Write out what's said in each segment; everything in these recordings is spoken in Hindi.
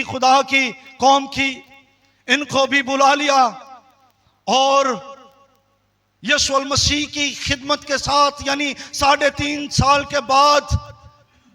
खुदा की कौम की, इनको भी बुला लिया और यीशु मसीह की खिदमत के साथ, यानी 3.5 साल के बाद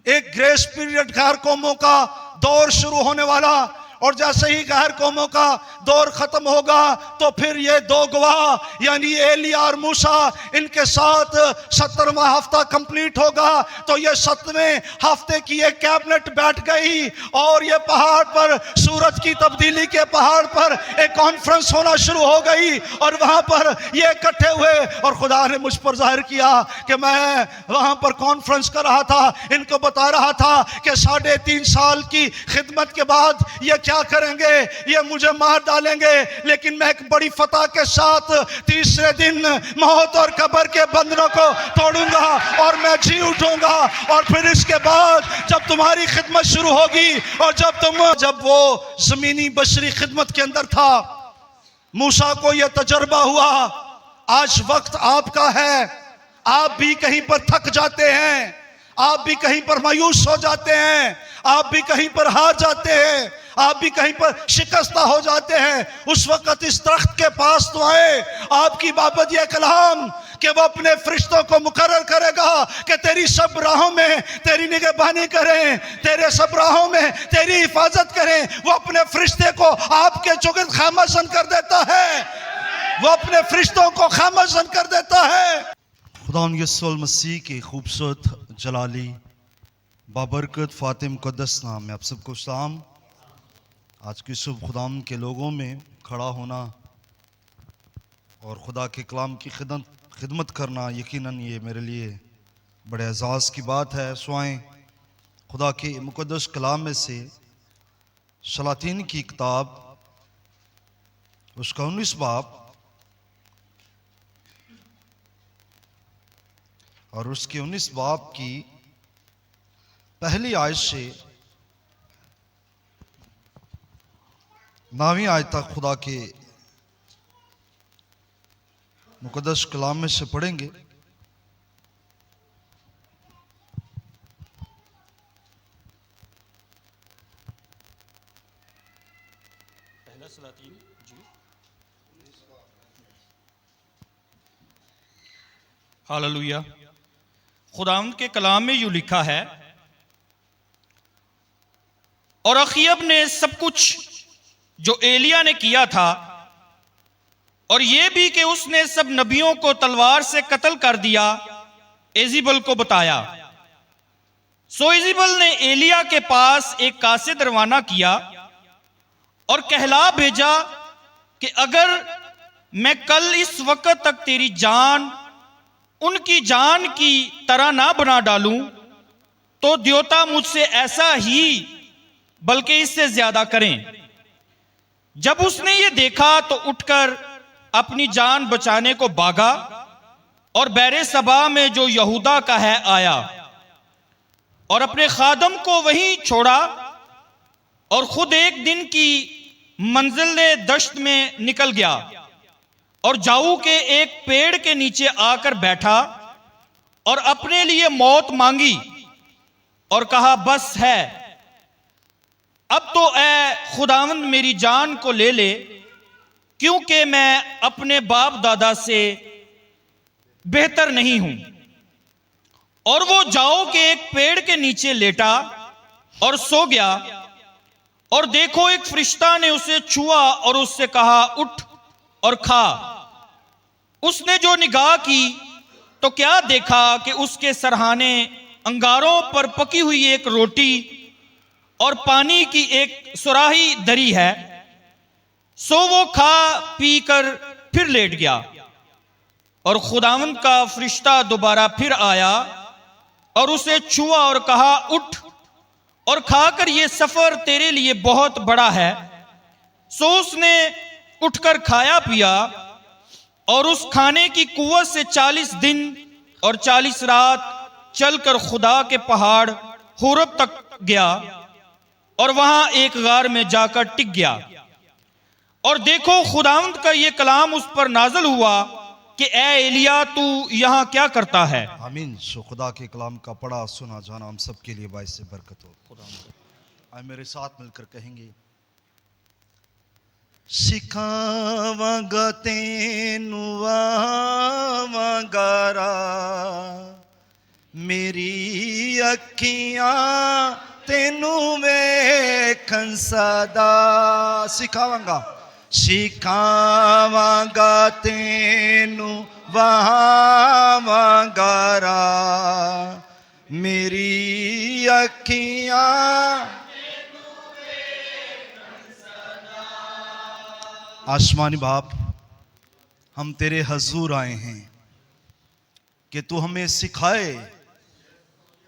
एक ग्रेस पीरियड गैर कौमों का दौर शुरू होने वाला। और जैसे ही गैर कौमों का दौर खत्म होगा तो फिर ये दो गवाह यानी एलिया और मूसा, इनके साथ 70वां हफ्ता कंप्लीट होगा। तो ये 70वें हफ्ते की एक कैबिनेट बैठ गई और ये पहाड़ पर, सूरज की तब्दीली के पहाड़ पर एक कॉन्फ्रेंस होना शुरू हो गई और वहां पर ये इकट्ठे हुए। और खुदा ने मुझ पर जाहिर किया कि मैं वहां पर कॉन्फ्रेंस कर रहा था, इनको बता रहा था कि 3.5 साल की खिदमत के बाद ये क्या करेंगे, ये मुझे मार डालेंगे, लेकिन मैं एक बड़ी फतह के साथ तीसरे दिन मौत और कब्र के बंधनों को तोड़ूंगा और मैं जी उठूंगा। और फिर इसके बाद जब तुम्हारी खिदमत शुरू होगी और जब वो जमीनी बशरी खिदमत के अंदर था, मूसा को यह तजर्बा हुआ। आज वक्त आपका है। आप भी कहीं पर थक जाते हैं, आप भी कहीं पर मायूस हो जाते हैं, आप भी कहीं पर हार जाते हैं, आप भी कहीं पर शिकस्ता हो जाते हैं। उस वक्त इस तख्त के पास तो आए, आपकी बाबत यह कलाम कि वो अपने फरिश्तों को मुकर्रर करेगा कि तेरी सब राहों में तेरी निगहबानी करें, तेरे सब राहों में तेरी हिफाजत करें। वो अपने फरिश्ते को आपके चुगिर्द खामोशन कर देता है, वो अपने फरिश्तों को खामोशन कर देता है। खुदा यीशु मसीह के खूबसूरत जलाली बाबरकत फातिम मुक़द्दस नाम में आप सबको सलाम। आज की सुबह खुदाम के लोगों में खड़ा होना और खुदा के कलाम की खिदमत करना यकीनन ये मेरे लिए बड़े एजाज़ की बात है। सुआएं खुदा के मुक़द्दस कलाम में से सलातीन की किताब उसका 19 बाब और उसके 19 बाब की पहली आयत से 9वीं आयत तक खुदा के मुक़द्दस कलाम में से पढ़ेंगे। पहला सलातीन जी। हालेलुया। खुदावंद के कलाम में यूं लिखा है, और अखीयब ने सब कुछ जो एलिया ने किया था और यह भी कि उसने सब नबियों को तलवार से कत्ल कर दिया, एजिबल को बताया। सो एजिबल ने एलिया के पास एक कासिद रवाना किया और कहला भेजा कि अगर मैं कल इस वक्त तक तेरी जान उनकी जान की तरह ना बना डालूं तो द्योता मुझसे ऐसा ही बल्कि इससे ज्यादा करें। जब उसने ये देखा तो उठकर अपनी जान बचाने को भागा और बैरे सबा में जो यहूदा का है आया और अपने खादम को वहीं छोड़ा और खुद एक दिन की मंजिल दश्त में निकल गया और जाऊ के एक पेड़ के नीचे आकर बैठा और अपने लिए मौत मांगी और कहा, बस है, अब तो ऐ खुदावंद मेरी जान को ले ले, क्योंकि मैं अपने बाप दादा से बेहतर नहीं हूं। और वो जाओ के एक पेड़ के नीचे लेटा और सो गया। और देखो एक फरिश्ता ने उसे छुआ और उससे कहा, उठ और खा। उसने जो निगाह की तो क्या देखा कि उसके सरहाने अंगारों पर पकी हुई एक रोटी और पानी की एक सुराही दरी है। सो वो खा पी कर फिर लेट गया। और खुदावंद का फरिश्ता दोबारा फिर आया और उसे छुआ और कहा, उठ और खाकर ये सफर तेरे लिए बहुत बड़ा है। सो उसने उठकर खाया पिया और उस खाने की कुव्वत से 40 दिन और 40 रात चलकर खुदा के पहाड़ होरब तक गया और वहां एक गार में जाकर टिक गया। और देखो खुदावंद का ये कलाम उस पर नाजल हुआ कि ए एलिया तू यहां क्या करता है। आमीन। सो खुदा के कलाम का पढ़ा सुना जाना हम सब के लिए बाइस से बरकत हो। आज मेरे साथ मिलकर कहेंगे। सिखावांगा तेनू वांगारा, मेरी अखियां तेनू वेखन सदा। सिखावांगा, सिखावांगा तेनू वांगारा, मेरी अखियां। आसमानी बाप, हम तेरे हजूर आए हैं कि तू हमें सिखाए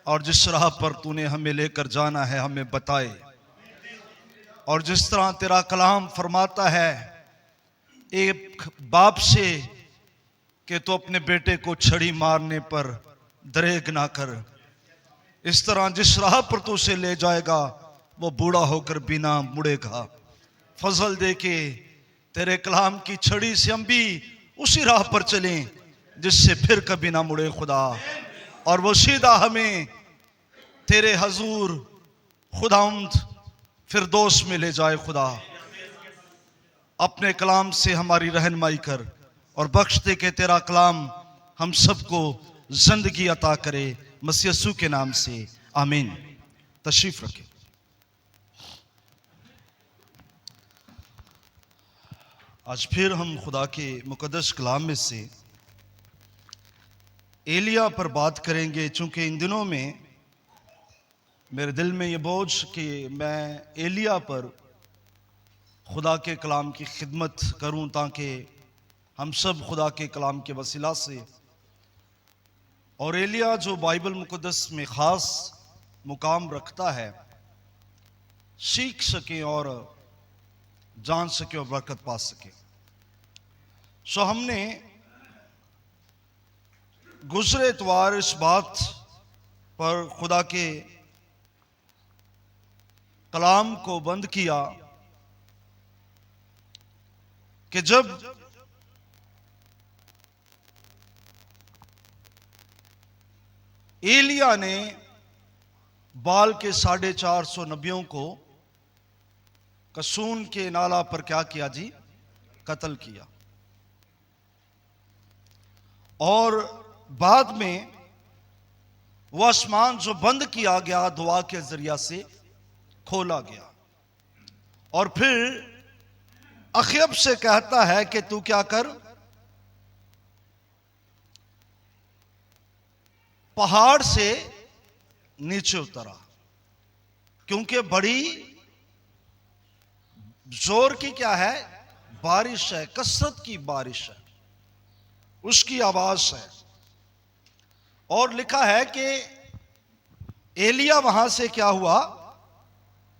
और जिस राह पर तूने हमें लेकर जाना है हमें बताए। और जिस तरह तेरा कलाम फरमाता है एक बाप से कि तू अपने बेटे को छड़ी मारने पर दरेग ना कर, इस तरह जिस राह पर तू उसे ले जाएगा वो बूढ़ा होकर बिना मुड़ेगा। फजल दे के तेरे कलाम की छड़ी से हम भी उसी राह पर चलें जिससे फिर कभी ना मुड़े खुदा, और वो सीधा हमें तेरे हजूर खुदावंद फिरदौस में ले जाए। खुदा, अपने कलाम से हमारी रहनुमाई कर और बख्श दे के तेरा कलाम हम सबको जिंदगी अता करे, मसीह यीशु के नाम से आमीन। तशरीफ रखें। आज फिर हम खुदा के मुकद्दस कलाम में से एलिया पर बात करेंगे। चूंकि इन दिनों में मेरे दिल में ये बोझ कि मैं एलिया पर खुदा के कलाम की खिदमत करूं, ताकि हम सब खुदा के कलाम के वसीला से और एलिया जो बाइबल मुकद्दस में ख़ास मुकाम रखता है सीख सकें और जान सके और बरकत पा सके। सो हमने गुज़रे इतवार इस बात पर खुदा के कलाम को बंद किया कि जब एलिया ने बाल के 450 नबियों को कसून के नाला पर क्या किया जी? कत्ल किया। और बाद में वह आसमान जो बंद किया गया दुआ के जरिया से खोला गया। और फिर अखयब से कहता है कि तू क्या कर, पहाड़ से नीचे उतरा, क्योंकि बड़ी जोर की क्या है? बारिश है, कसरत की बारिश है, उसकी आवाज है। और लिखा है कि एलिया वहां से क्या हुआ,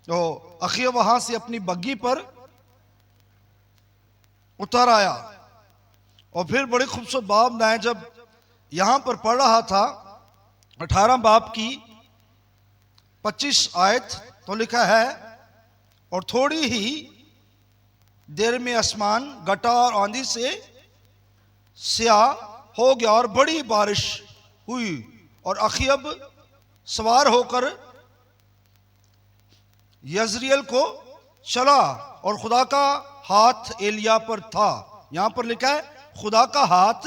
तो अखिया वहां से अपनी बग्गी पर उतर आया। और फिर बड़ी खूबसूरत बाब मैं जब यहां पर पढ़ रहा था 18 बाब की 25 आयत, तो लिखा है और थोड़ी ही देर में आसमान गटा और आंधी से स्याह हो गया और बड़ी बारिश हुई। और अखयब सवार होकर यजरियल को चला और खुदा का हाथ एलिया पर था। यहां पर लिखा है खुदा का हाथ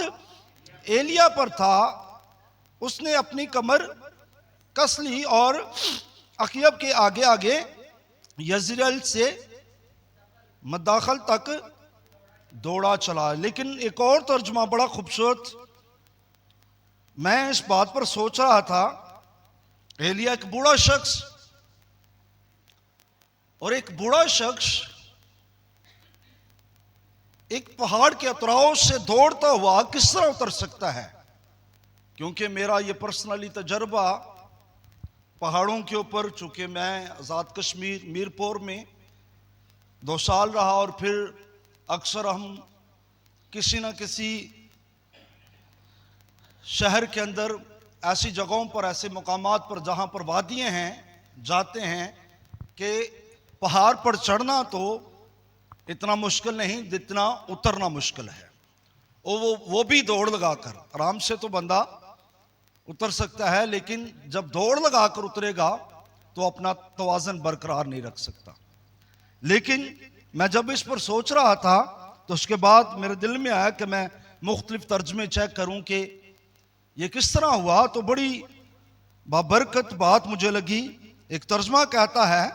एलिया पर था। उसने अपनी कमर कस ली और अखयब के आगे आगे यजरियल से मदाखल तक दौड़ा चला। लेकिन एक और तर्जुमा बड़ा खूबसूरत, मैं इस बात पर सोच रहा था, एलिया एक बूढ़ा शख्स, और एक बूढ़ा शख्स एक पहाड़ के अतराव से दौड़ता हुआ किस तरह उतर सकता है? क्योंकि मेरा ये पर्सनली तजर्बा पहाड़ों के ऊपर, चूंकि मैं आज़ाद कश्मीर मीरपुर में 2 साल रहा, और फिर अक्सर हम किसी न किसी शहर के अंदर ऐसी जगहों पर, ऐसे मकामात पर जहाँ पर वादियाँ हैं, जाते हैं कि पहाड़ पर चढ़ना तो इतना मुश्किल नहीं जितना उतरना मुश्किल है। वो भी दौड़ लगाकर, आराम से तो बंदा उतर सकता है, लेकिन जब दौड़ लगाकर उतरेगा तो अपना तवाज़न बरकरार नहीं रख सकता। लेकिन मैं जब इस पर सोच रहा था तो उसके बाद मेरे दिल में आया कि मैं मुख्तलिफ तर्जमे चेक करूं कि ये किस तरह हुआ। तो बड़ी बाबरकत बात मुझे लगी। एक तर्जमा कहता है,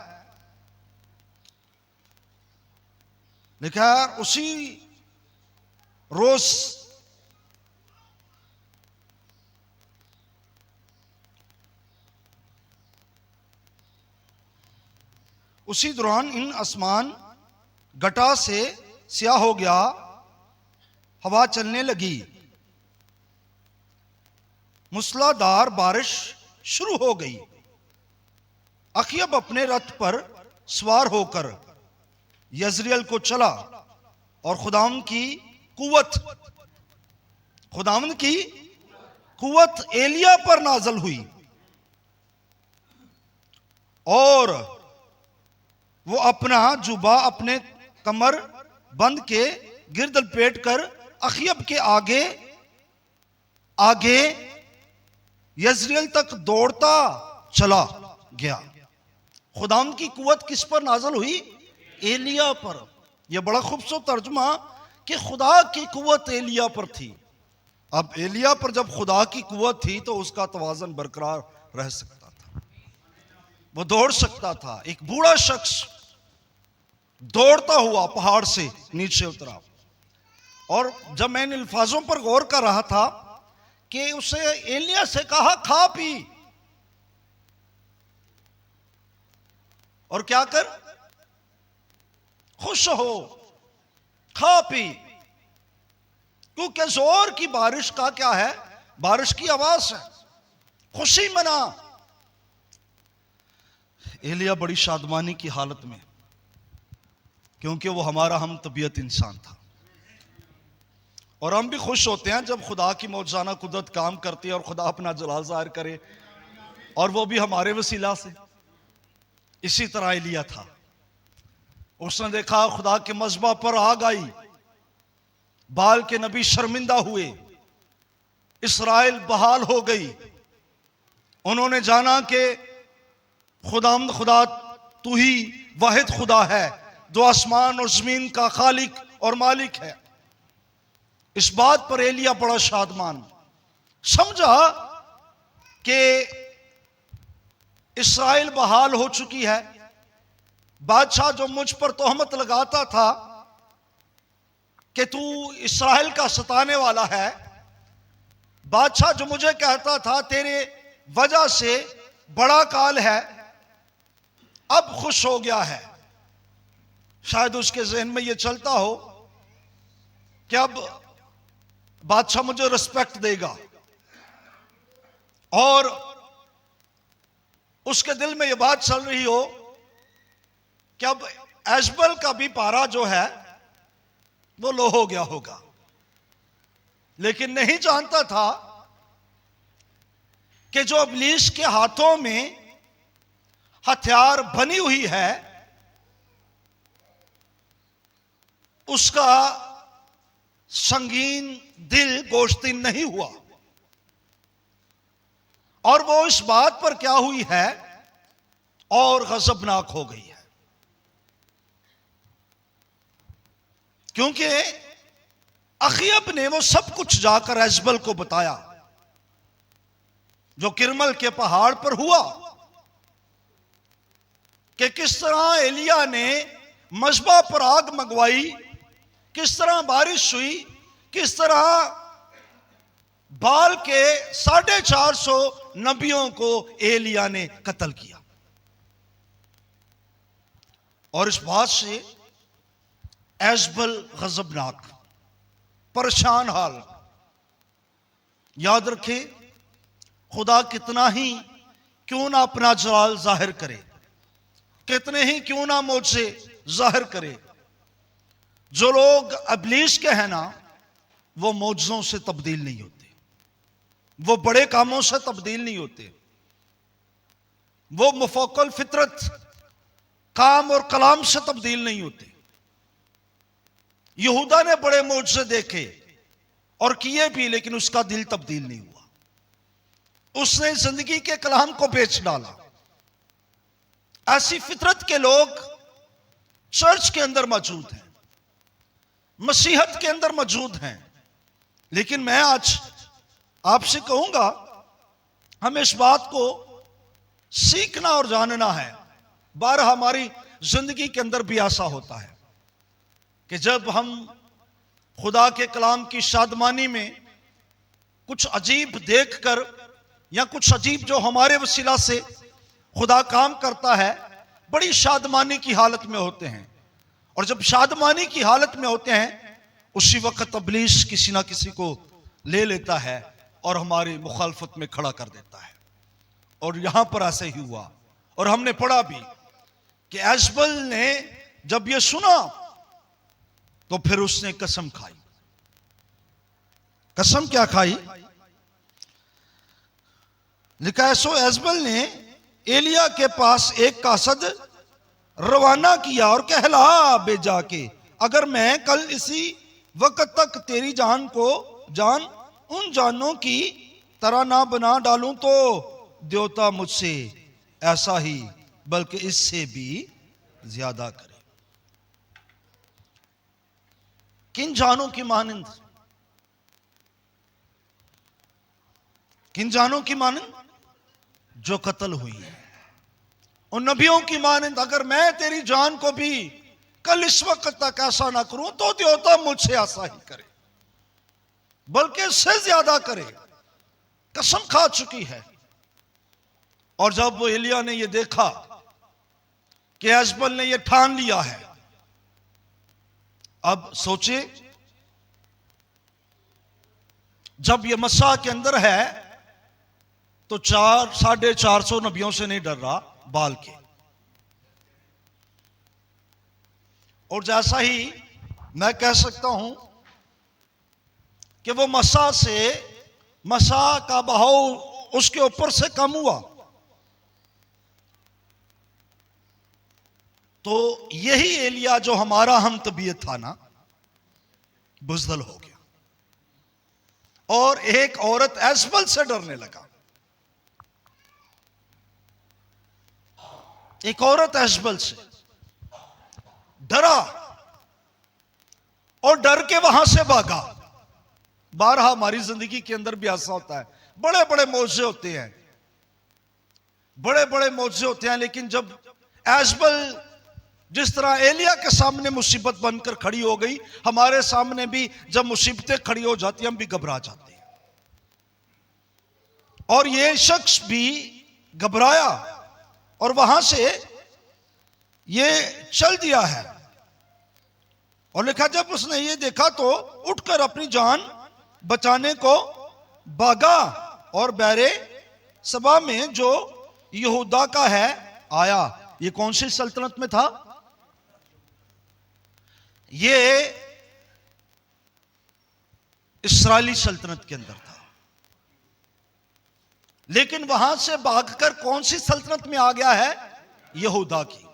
लिखा है, उसी रोज उसी दौरान इन आसमान घटा से स्याह हो गया, हवा चलने लगी, मूसलाधार बारिश शुरू हो गई। अखयब अपने रथ पर सवार होकर यजरियल को चला और खुदावंद की कुव्वत एलिया पर नाजल हुई और वो अपना जुबा अपने कमर बंद के गिर्द लपेट कर अखयब के आगे आगे यजरियल तक दौड़ता चला गया। खुदाम की कुव्वत किस पर नाजल हुई? एलिया पर। यह बड़ा खूबसूरत तर्जुमा कि खुदा की कुव्वत एलिया पर थी। अब एलिया पर जब खुदा की कुव्वत थी तो उसका तवाज़न बरकरार रह सकता था, वो दौड़ सकता था। एक बूढ़ा शख्स दौड़ता हुआ पहाड़ से नीचे उतरा और जब मैं इन अल्फाजों पर गौर कर रहा था कि उसे एलिया से कहा, खा पी और क्या कर, खुश हो, खा पी, क्योंकि जोर की बारिश का क्या है, बारिश की आवाज है, खुशी मना। एलिया बड़ी शादमानी की हालत में, क्योंकि वो हमारा हम तबीयत इंसान था। और हम भी खुश होते हैं जब खुदा की मौजूदाना कुदरत काम करती है और खुदा अपना जलाल जाहिर करे, और वो भी हमारे वसीला से। इसी तरह एलिया था। उसने देखा खुदा के मज़बा पर आग आई, बाल के नबी शर्मिंदा हुए, इसराइल बहाल हो गई। उन्होंने जाना कि खुदा तू ही वाहिद खुदा है जो आसमान और जमीन का खालिक और मालिक है। इस बात पर एलिया बड़ा शादमान, समझा कि इसराइल बहाल हो चुकी है। बादशाह जो मुझ पर तोहमत लगाता था कि तू इसराइल का सताने वाला है, बादशाह जो मुझे कहता था तेरे वजह से बड़ा काल है, अब खुश हो गया है। शायद उसके जहन में यह चलता हो कि अब बादशाह मुझे रिस्पेक्ट देगा, और उसके दिल में यह बात चल रही हो कि अब एजबल का भी पारा जो है वो लो हो गया होगा। लेकिन नहीं जानता था कि जो इब्लीस के हाथों में हथियार बनी हुई है, उसका संगीन दिल गोश्तीन नहीं हुआ। और वो इस बात पर क्या हुई है और गजबनाक हो गई है, क्योंकि अखयब ने वो सब कुछ जाकर एजबल को बताया जो किरमल के पहाड़ पर हुआ, कि किस तरह एलिया ने मजबा पर आग मंगवाई, किस तरह बारिश हुई, किस तरह बाल के 450 नबियों को एलिया ने कत्ल किया। और इस बात से एजबल गजबनाक, परेशान हाल। याद रखें, खुदा कितना ही क्यों ना अपना जलाल जाहिर करे, कितने ही क्यों ना मुझसे जाहिर करे, जो लोग इब्लीस के हैं ना, वो मौजज़ों से तब्दील नहीं होते, वो बड़े कामों से तब्दील नहीं होते, वो मुफक्कल फितरत काम और कलाम से तब्दील नहीं होते। यहूदा ने बड़े मौजज़े देखे और किए भी, लेकिन उसका दिल तब्दील नहीं हुआ। उसने जिंदगी के कलाम को बेच डाला। ऐसी फितरत के लोग चर्च के अंदर मौजूद हैं, मसीहत के अंदर मौजूद हैं। लेकिन मैं आज आपसे कहूंगा, हमें इस बात को सीखना और जानना है। बार हमारी जिंदगी के अंदर भी ऐसा होता है कि जब हम खुदा के कलाम की शादमानी में कुछ अजीब देखकर या कुछ अजीब जो हमारे वसीला से खुदा काम करता है, बड़ी शादमानी की हालत में होते हैं। और जब शादमानी की हालत में होते हैं, उसी वक्त इब्लीस किसी ना किसी को ले लेता है और हमारी मुखालफत में खड़ा कर देता है। और यहां पर ऐसे ही हुआ। और हमने पढ़ा भी कि एजबल ने जब यह सुना तो फिर उसने कसम खाई। कसम क्या खाई? लिखा है, सो एजबल ने एलिया के पास एक कासद रवाना किया और कहला भेजा के, अगर मैं कल इसी वक्त तक तेरी जान उन जानों की तरह ना बना डालूं तो देवता मुझसे ऐसा ही बल्कि इससे भी ज्यादा करे। किन जानों की मानंद? किन जानों की मानंद? जो कत्ल हुई है। उन नबियों की मानंद, अगर मैं तेरी जान को भी कल इस वक्त तक ऐसा ना करूं तो देवता मुझसे ऐसा ही करे बल्कि इससे ज्यादा करे। कसम खा चुकी है। और जब वो एलिया ने यह देखा कि एजबल ने यह ठान लिया है, अब सोचे, जब यह मस्सा के अंदर है तो 450 नबियों से नहीं डर रहा, बाल के। और जैसा ही मैं कह सकता हूं कि वो मस्सा का बहाव उसके ऊपर से कम हुआ, तो यही एलिया जो हमारा हम तबीयत था ना, बुज़दिल हो गया और एक औरत एजबल से डरने लगा। एक औरत एजबल से डरा और डर के वहां से भागा। बारहा हमारी जिंदगी के अंदर भी ऐसा होता है। बड़े बड़े मौजे होते हैं, बड़े बड़े मौजे होते हैं, लेकिन जब एजबल जिस तरह एलिया के सामने मुसीबत बनकर खड़ी हो गई, हमारे सामने भी जब मुसीबतें खड़ी हो जाती हैं हम भी घबरा जाते हैं। और ये शख्स भी घबराया और वहां से ये चल दिया है। और लिखा, जब उसने ये देखा तो उठकर अपनी जान बचाने को भागा और बैरे सबा में जो यहूदा का है आया। ये कौन सी सल्तनत में था? ये इस्राएली सल्तनत के अंदर था। लेकिन वहां से भागकर कौन सी सल्तनत में आ गया है? यहूदा की।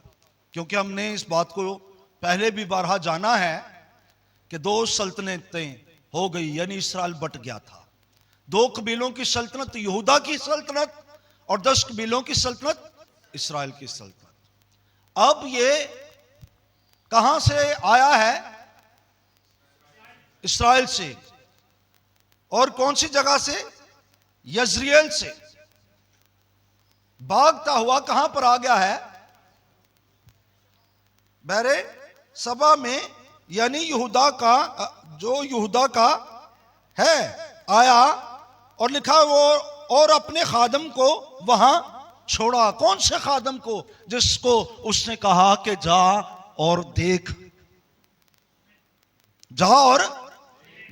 क्योंकि हमने इस बात को पहले भी बारहा जाना है कि 2 सल्तनतें हो गई, यानी इस्राएल बट गया था। 2 कबीलों की सल्तनत यहूदा की सल्तनत और 10 कबीलों की सल्तनत इस्राएल की सल्तनत। अब ये कहां से आया है? इस्राएल से। और कौन सी जगह से? यजरियल से। भागता हुआ कहां पर आ गया है? बैरे सबा में, यानी यहूदा का, जो यहूदा का है आया। और लिखा वो और अपने खादम को वहां छोड़ा। कौन से खादम को? जिसको उसने कहा कि जा और देख, जा और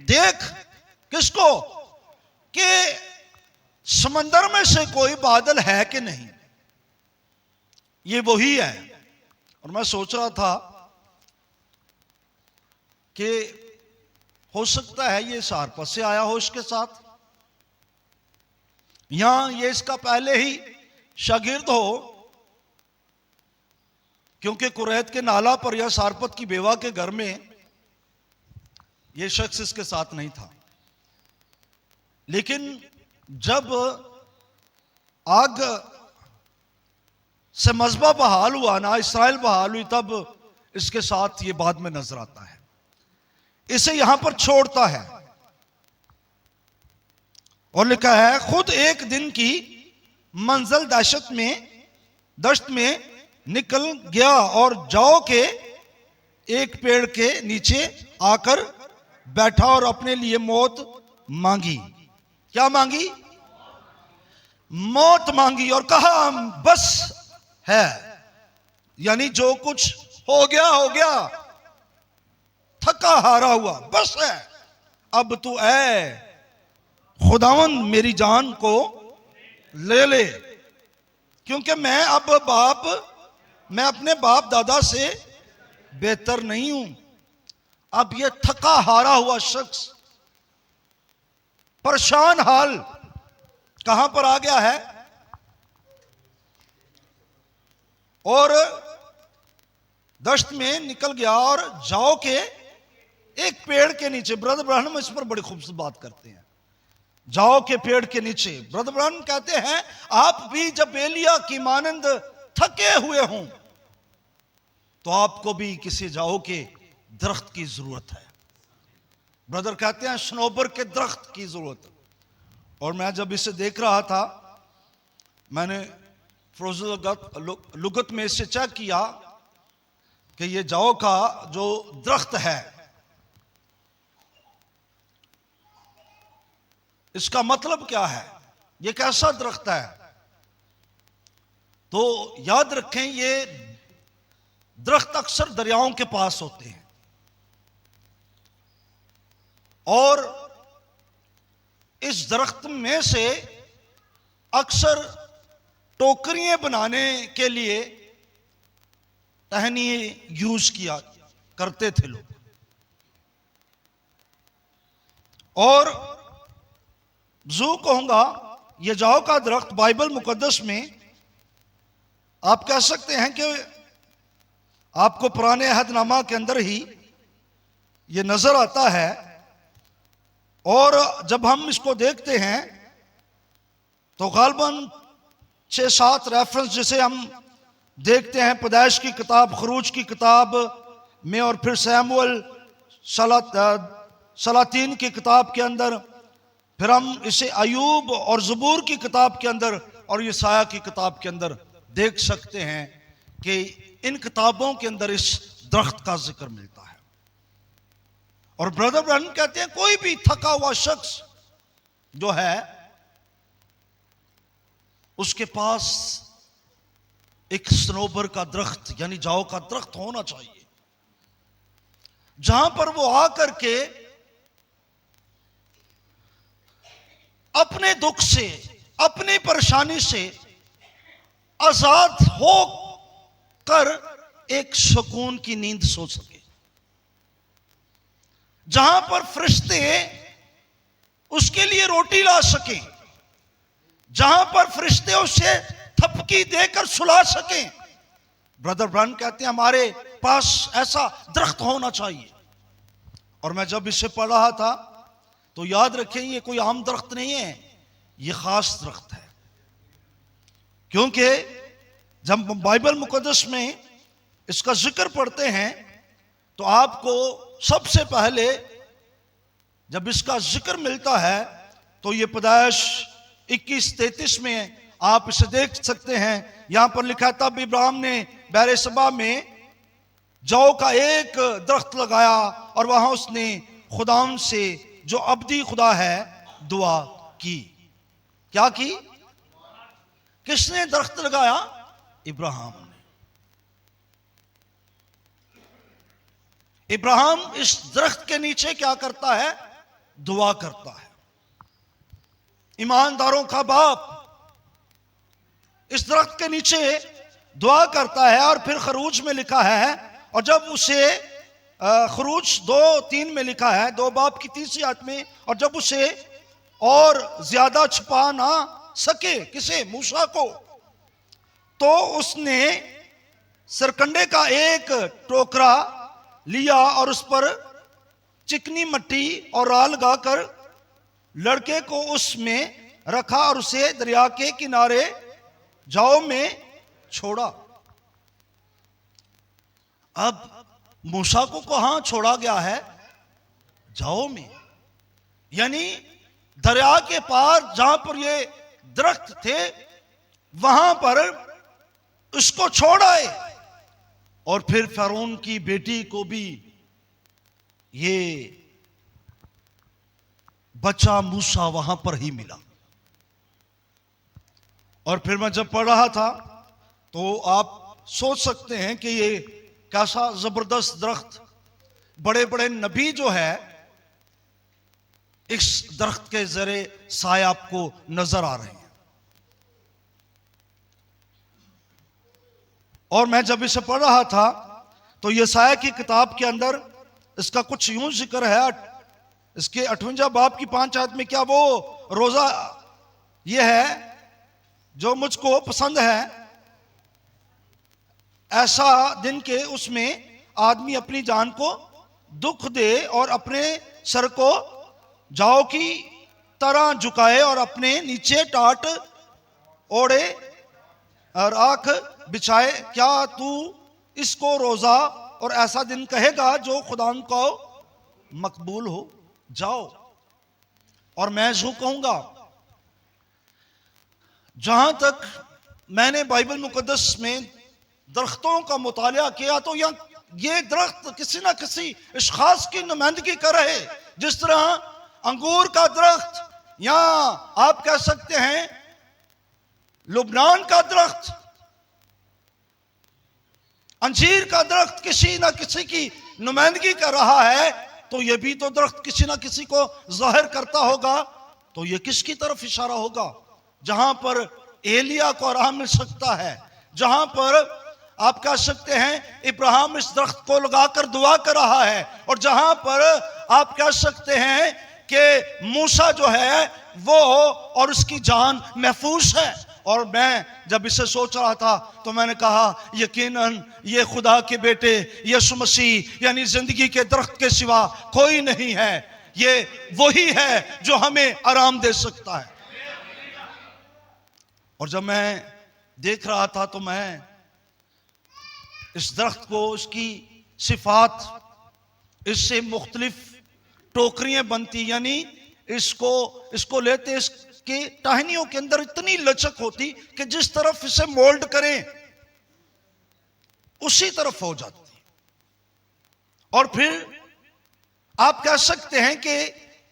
देख। किसको? कि समंदर में से कोई बादल है कि नहीं। ये वही है। और मैं सोच रहा था कि हो सकता है ये सारपत से आया हो इसके साथ, यहां ये इसका पहले ही शागिर्द हो, क्योंकि कुरैत के नाला पर या सारपत की बेवा के घर में यह शख्स इसके साथ नहीं था। लेकिन जब आग से मजबा बहाल हुआ ना, इसराइल बहाल हुई, तब इसके साथ ये बाद में नजर आता है। इसे यहां पर छोड़ता है और लिखा है, खुद एक दिन की मंजिल दश्त में निकल गया और जौ के एक पेड़ के नीचे आकर बैठा और अपने लिए मौत मांगी। क्या मांगी? मौत मांगी और कहा बस है, यानी जो कुछ हो गया, थका हारा हुआ, बस है, अब तू ऐ खुदावंद मेरी जान को ले, क्योंकि मैं अपने बाप दादा से बेहतर नहीं हूं। अब यह थका हारा हुआ शख्स, परेशान हाल कहां पर आ गया है? और दश्त में निकल गया और जौ के एक पेड़ के नीचे। ब्रदर ब्रहण इस पर बड़ी खूबसूरत बात करते हैं, जौ के पेड़ के नीचे। ब्रदर ब्रहण कहते हैं, आप भी जब एलिया की मानंद थके हुए हों तो आपको भी किसी जौ के दरख्त की जरूरत है। ब्रदर कहते हैं सनोबर के दरख्त की जरूरत। और मैं जब इसे देख रहा था, मैंने लुगत में इसे चेक किया कि ये जौ का जो दरख्त है, इसका मतलब क्या है, ये कैसा दरख्त है? तो याद रखें, ये दरख्त अक्सर दरियाओं के पास होते हैं और इस दरख्त में से अक्सर टोकरियां बनाने के लिए टहनी यूज किया करते थे लोग। और जो कहूंगा, यह जौ का दरख्त बाइबल मुकद्दस में आप कह सकते हैं कि आपको पुराने अहदनामा के अंदर ही यह नजर आता है। और जब हम इसको देखते हैं तो गालबन 6-7 रेफरेंस जिसे हम देखते हैं पैदाइश की किताब, खरूज की किताब में, और फिर सैमुअल सलातीन की किताब के अंदर, फिर हम इसे अयूब और ज़बूर की किताब के अंदर और यसाया की किताब के अंदर देख सकते हैं कि इन किताबों के अंदर इस दरख्त का जिक्र मिलता है। और ब्रदर ब्रहण कहते हैं, कोई भी थका हुआ शख्स जो है उसके पास एक सनोबर का दरख्त यानी जौ का दरख्त होना चाहिए, जहां पर वो आकर के अपने दुख से, अपनी परेशानी से आजाद हो कर एक सुकून की नींद सो सके, जहां पर फरिश्ते उसके लिए रोटी ला सके, जहां पर फरिश्ते उसे थपकी देकर सुला सके। ब्रदर ब्रहण कहते हैं, हमारे पास ऐसा दरख्त होना चाहिए। और मैं जब इसे पढ़ रहा था तो याद रखें, ये कोई आम दरख्त नहीं है, ये खास दरख्त है। क्योंकि जब बाइबल मुकद्दस में इसका जिक्र पढ़ते हैं तो आपको सबसे पहले जब इसका जिक्र मिलता है तो ये पैदाइश 21-33 में आप इसे देख सकते हैं। यहां पर लिखा है, तब इब्राहिम ने बैर सबा में जौ का एक दरख्त लगाया और वहां उसने खुदाम से जो अब्दी खुदा है दुआ की। क्या की? किसने दरख्त लगाया? इब्राहिम ने। इब्राहिम इस दरख्त के नीचे क्या करता है? दुआ करता है। ईमानदारों का बाप इस दरख्त के नीचे दुआ करता है। और फिर खरूज में लिखा है, और जब उसे खरूज 2:3 में लिखा है, 2 बाब की 3री आयत में, और जब उसे और ज्यादा छुपा ना सके, किसे? मूसा को, तो उसने सरकंडे का एक टोकरा लिया और उस पर चिकनी मट्टी और राल लगाकर लड़के को उसमें रखा और उसे दरिया के किनारे जौ में छोड़ा। अब मूसा को कहां छोड़ा गया है? जाओ में, यानी दरिया के पार जहां पर ये दरख्त थे वहां पर उसको छोड़ आए। और फिर फिरौन की बेटी को भी ये बच्चा मूसा वहां पर ही मिला। और फिर मैं जब पढ़ रहा था तो आप सोच सकते हैं कि ये कैसा जबरदस्त दरख्त, बड़े बड़े नबी जो है इस दरख्त के जरे साया आपको नजर आ रहे हैं। और मैं जब इसे पढ़ रहा था तो ये साया की किताब के अंदर इसका कुछ यूं जिक्र है, इसके 58 बाब की 5 आयत में, क्या वो रोजा ये है जो मुझको पसंद है, ऐसा दिन के उसमें आदमी अपनी जान को दुख दे और अपने सर को जाओ की तरह झुकाए और अपने नीचे टाट ओढ़े और आंख बिछाए। क्या तू इसको रोजा और ऐसा दिन कहेगा जो खुदा को मकबूल हो? जाओ। और मैं जो कहूंगा, जहां तक मैंने बाइबल मुकद्दस में दरख्तों का मुतालिया किया तो ये दरख्त किसी ना किसी इस खास की नुमाइंदगी कर रहे। जिस तरह अंगूर का दरख्त, या आप कह सकते हैं लुबनान का दरख्त, अंजीर का दरख्त किसी ना किसी की नुमाइंदगी कर रहा है, तो यह भी तो दरख्त किसी ना किसी को जाहिर करता होगा। तो यह किसकी तरफ इशारा होगा? जहां पर एलिया को आराम मिल सकता है, जहां पर आप कह सकते हैं इब्राहिम इस दरख्त को लगाकर दुआ कर रहा है, और जहां पर आप कह सकते हैं कि मूसा जो है वो और उसकी जान महफूज है। और मैं जब इसे सोच रहा था तो मैंने कहा यकीनन ये खुदा के बेटे यीशु मसीह यानी जिंदगी के दरख्त के सिवा कोई नहीं है, ये वही है जो हमें आराम दे सकता है। और जब मैं देख रहा था तो मैं इस दरख्त को, उसकी सिफात, इससे मुख्तलिफ टोकरियां बनती, यानी इसको लेते इसके टहनियों के अंदर इतनी लचक होती कि जिस तरफ इसे मोल्ड करें उसी तरफ हो जाती। और फिर आप कह सकते हैं कि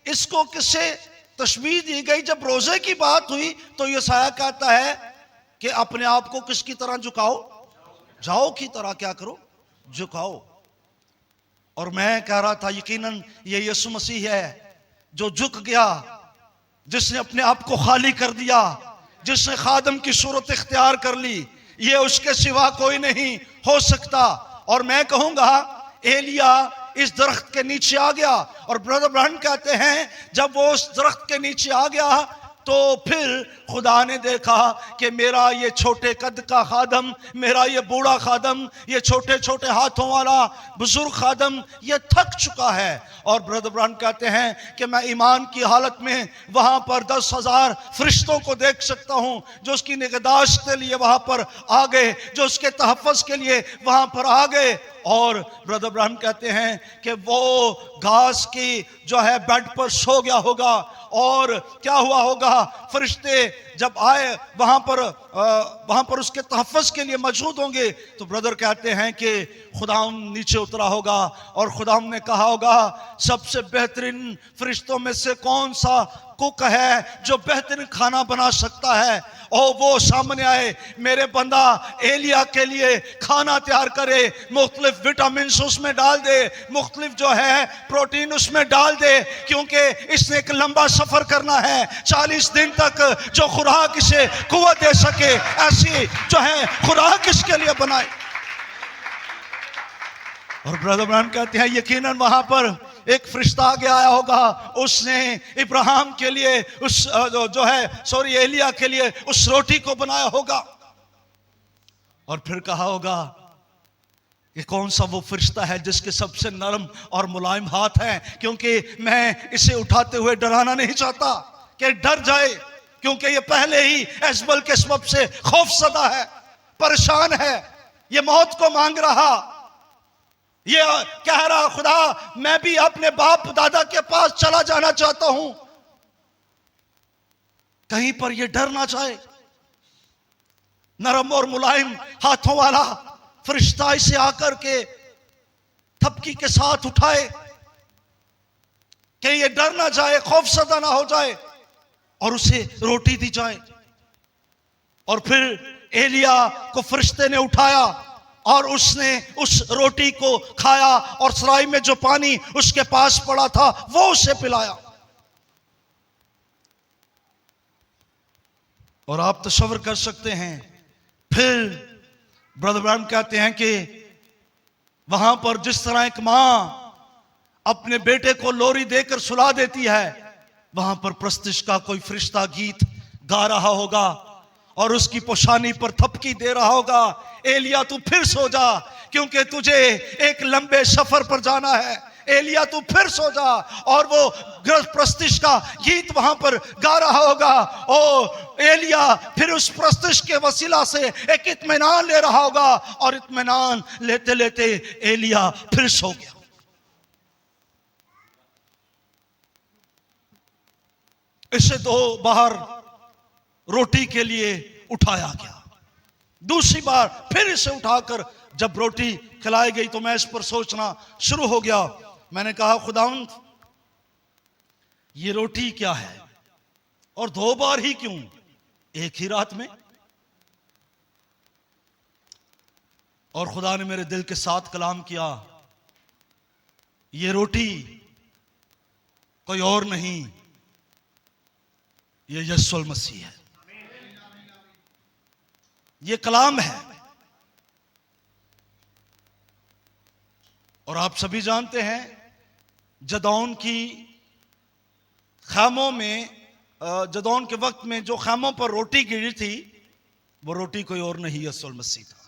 इसको किससे तशबीह दी गई? जब रोजे की बात हुई तो यशायाह कहता है कि अपने आप को किसकी तरह झुकाओ? जाओ की तरह क्या करो? झुकाओ। और मैं कह रहा था यकीनन ये यीशु मसीह है जो झुक गया, जिसने अपने आप को खाली कर दिया, जिसने खादम की सूरत इख्तियार कर ली। ये उसके सिवा कोई नहीं हो सकता। और मैं कहूंगा एलिया इस दरख्त के नीचे आ गया, और ब्रदर ब्रांड कहते हैं जब वो उस दरख्त के नीचे आ गया तो फिर खुदा ने देखा कि मेरा ये छोटे कद का खादम, मेरा ये बूढ़ा खादम, ये छोटे छोटे हाथों वाला बुजुर्ग खादम ये थक चुका है। और ब्रदर ब्रांड कहते हैं कि मैं ईमान की हालत में वहां पर 10,000 फरिश्तों को देख सकता हूं जो उसकी निगहदाश्त के लिए वहां पर आ गए, जो उसके तहफ़्फ़ुज़ के लिए वहां पर आ गए। और ब्रदर ब्राह्मण कहते हैं कि वो घास की जो है बेड पर सो गया होगा, और क्या हुआ होगा, फरिश्ते जब आए वहां पर उसके तहफ़्फ़ुज़ के लिए मौजूद होंगे। तो ब्रदर कहते हैं कि खुदाम नीचे उतरा होगा और खुदाम ने कहा होगा सबसे बेहतरीन फरिश्तों में से कौन सा कुक है जो बेहतरीन खाना बना सकता है, और वो सामने आए, मेरे बंदा एलिया के लिए खाना तैयार करे, मुख्तलिफ विटामिन उसमें डाल दे, मुख्तलिफ जो है प्रोटीन उसमें डाल दे, क्योंकि इसने एक लंबा सफर करना है 40 दिन तक, जो खुराक इसे कुव्वत दे सके ऐसी जो है खुराक इसके लिए बनाए। और ब्रदर ब्राह्मण कहते हैं यकीनन वहां पर एक फरिश्ता आगे आया होगा, उसने इब्राहिम के लिए एलिया के लिए उस रोटी को बनाया होगा, और फिर कहा होगा कि कौन सा वो फरिश्ता है जिसके सबसे नरम और मुलायम हाथ हैं, क्योंकि मैं इसे उठाते हुए डराना नहीं चाहता कि डर जाए, क्योंकि ये पहले ही एजबल के सबब से खौफसदा है। परेशान है, ये मौत को मांग रहा, ये कह रहा खुदा मैं भी अपने बाप दादा के पास चला जाना चाहता हूं, कहीं पर ये डर ना जाए। नरम और मुलायम हाथों वाला फरिश्ता इसे आकर के थपकी के साथ उठाए कि ये डर ना जाए, खौफसदा ना हो जाए, और उसे रोटी दी जाए। और फिर एलिया को फरिश्ते ने उठाया और उसने उस रोटी को खाया और सराय में जो पानी उसके पास पड़ा था वो उसे पिलाया। और आप तसव्वुर कर सकते हैं, फिर ब्रदर ब्राउन कहते हैं कि वहां पर जिस तरह एक मां अपने बेटे को लोरी देकर सुला देती है, वहां पर प्रस्तिश का कोई फरिश्ता गीत गा रहा होगा और उसकी पोशानी पर थपकी दे रहा होगा, एलिया तू फिर सो जा क्योंकि तुझे एक लंबे सफर पर जाना है, एलिया तू फिर सो जा। और वो प्रस्तिश का गीत वहां पर गा रहा होगा। ओ एलिया फिर उस प्रस्तिश के वसीला से एक इत्मीनान ले रहा होगा और इत्मीनान लेते लेते एलिया फिर सो गया। इसे दो बार रोटी के लिए उठाया गया, दूसरी बार फिर इसे उठाकर जब रोटी खिलाई गई तो मैं इस पर सोचना शुरू हो गया। मैंने कहा खुदावंद ये रोटी क्या है और दो बार ही क्यों, एक ही रात में? और खुदा ने मेरे दिल के साथ कलाम किया, ये रोटी कोई और नहीं, ये यीशु मसीह है, ये कलाम है। और आप सभी जानते हैं जदौन की खामों में, जदौन के वक्त में जो खामों पर रोटी गिरी थी वो रोटी कोई और नहीं यीशु मसीह था।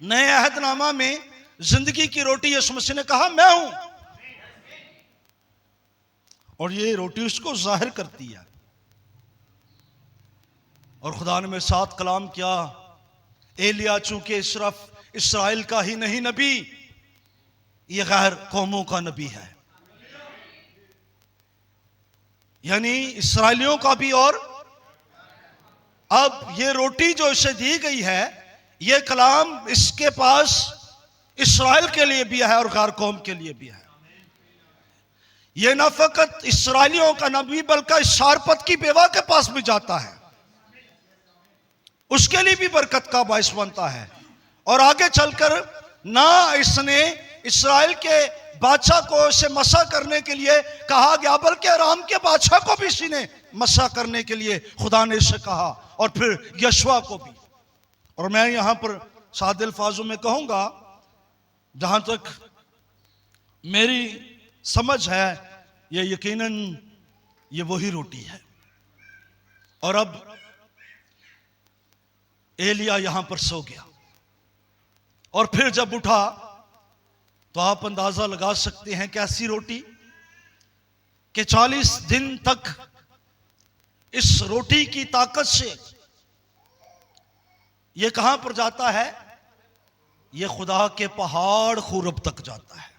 नए अहदनामा में जिंदगी की रोटी यीशु मसीह ने कहा मैं हूं, और ये रोटी उसको जाहिर करती है। और खुदा ने मेरे साथ कलाम किया, एलिया चूंकि सिर्फ इस्राएल का ही नहीं नबी, ये गैर कौमों का नबी है, यानी इस्राएलियों का भी। और अब ये रोटी जो इसे दी गई है, ये कलाम इसके पास इस्राएल के लिए भी है और गैर कौम के लिए भी है। ये न फकत इस्राएलियों का नबी बल्कि सारपत की बेवा के पास भी जाता है, उसके लिए भी बरकत का बायस बनता है। और आगे चलकर ना इसने इस्राएल के बादशाह को इसे मसा करने के लिए कहा गया, बल्कि अराम के बादशाह को भी इसी ने मसा करने के लिए खुदा ने इसे कहा, और फिर यशवा को भी। और मैं यहां पर सादे अल्फाजों में कहूंगा, जहां तक मेरी समझ है, ये यकीनन ये वही रोटी है। और अब एलिया यहां पर सो गया और फिर जब उठा तो आप अंदाजा लगा सकते हैं कैसी रोटी, कि 40 दिन तक इस रोटी की ताकत से ये कहां पर जाता है, ये खुदा के पहाड़ खूरब तक जाता है।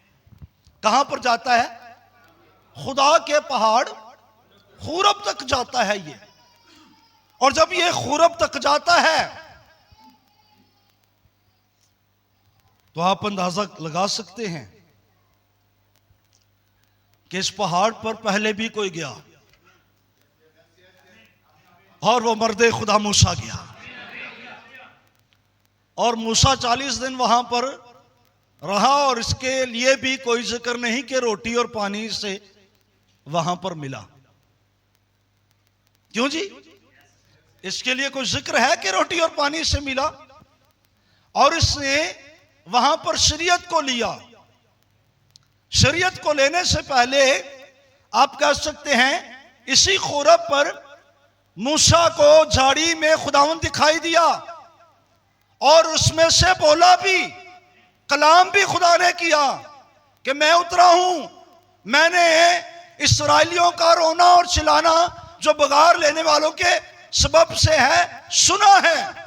कहां पर जाता है? खुदा के पहाड़ खूरब तक जाता है ये। और जब ये खूरब तक जाता है तो आप अंदाजा लगा सकते हैं कि इस पहाड़ पर पहले भी कोई गया, और वो मर्दे खुदा मूसा गया, और मूसा 40 दिन वहां पर रहा, और इसके लिए भी कोई जिक्र नहीं कि रोटी और पानी से वहां पर मिला। क्यों जी? इसके लिए कोई जिक्र है कि रोटी और पानी से मिला? और इसने वहां पर शरीयत को लिया। शरीयत को लेने से पहले आप कह सकते हैं इसी खूरब पर मूसा को झाड़ी में खुदावंद दिखाई दिया, और उसमें से बोला भी, कलाम भी खुदा ने किया कि मैं उतरा हूं, मैंने इस्राएलियों का रोना और चिल्लाना जो बगार लेने वालों के सबब से है सुना है।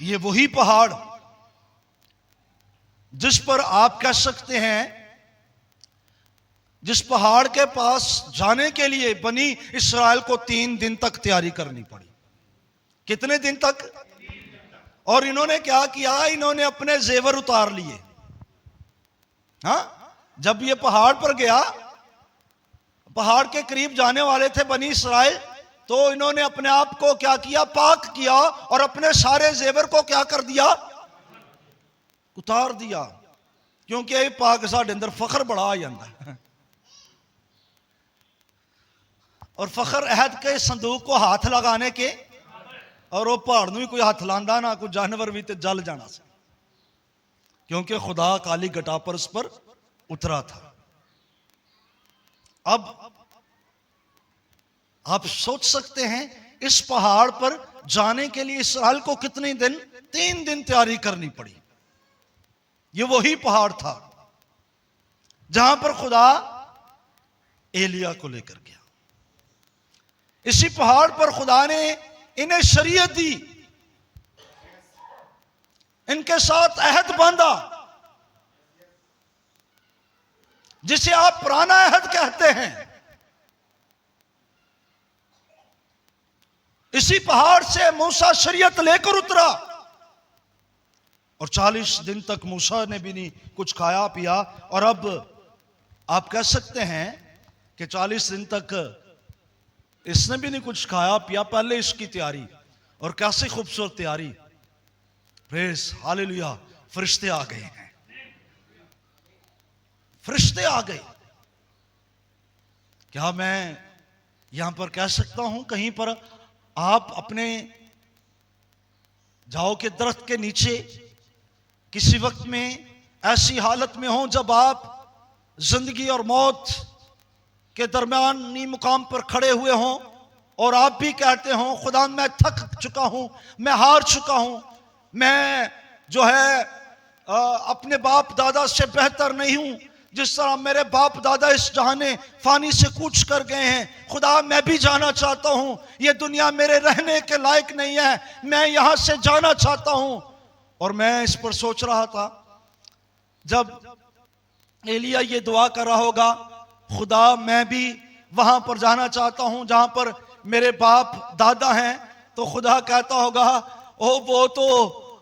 ये वही पहाड़ जिस पर आप कह सकते हैं, जिस पहाड़ के पास जाने के लिए बनी इस्राएल को 3 दिन तक तैयारी करनी पड़ी। कितने दिन तक? और इन्होंने क्या किया, इन्होंने अपने जेवर उतार लिए। हाँ, जब ये पहाड़ पर गया, पहाड़ के करीब जाने वाले थे बनी इस्राएल, तो इन्होंने अपने आप को क्या किया, पाक किया और अपने सारे जेवर को क्या कर दिया, उतार दिया। क्योंकि पाक साढ़े अंदर फखर बड़ा आ जाता है, और फखर अहद के संदूक को हाथ लगाने के, और वो पहाड़ में कोई हाथ लांदा ना, कोई जानवर भी तो जल जाना से, क्योंकि खुदा काली घटा पर उस पर उतरा था। अब आप सोच सकते हैं इस पहाड़ पर जाने के लिए इस्राएल को कितने दिन, 3 दिन तैयारी करनी पड़ी। ये वही पहाड़ था जहां पर खुदा एलिया को लेकर गया। इसी पहाड़ पर खुदा ने इन्हें शरीयत दी, इनके साथ अहद बांधा, जिसे आप पुराना अहद कहते हैं। इसी पहाड़ से मूसा शरीयत लेकर उतरा, और 40 दिन तक मूसा ने भी नहीं कुछ खाया पिया, और अब आप कह सकते हैं कि 40 दिन तक इसने भी नहीं कुछ खाया पिया। पहले इसकी तैयारी, और कैसी खूबसूरत तैयारी, प्रेज हालेलुया। फरिश्ते आ गए हैं, फरिश्ते आ गए। क्या मैं यहां पर कह सकता हूं, कहीं पर आप अपने जाओ के दरख्त के नीचे किसी वक्त में ऐसी हालत में हो जब आप जिंदगी और मौत के दरमियानी मुकाम पर खड़े हुए हों, और आप भी कहते हो खुदा मैं थक चुका हूं, मैं हार चुका हूं, मैं जो है अपने बाप दादा से बेहतर नहीं हूं, जिस तरह मेरे बाप दादा इस जहाने फानी से कूच कर गए हैं। खुदा मैं भी जाना चाहता हूं, ये दुनिया मेरे रहने के लायक नहीं है, मैं यहां से जाना चाहता हूं। और मैं इस पर सोच रहा था, जब एलिया ये दुआ कर रहा होगा, खुदा मैं भी वहां पर जाना चाहता हूं जहां पर मेरे बाप दादा हैं, तो खुदा कहता होगा ओ वो तो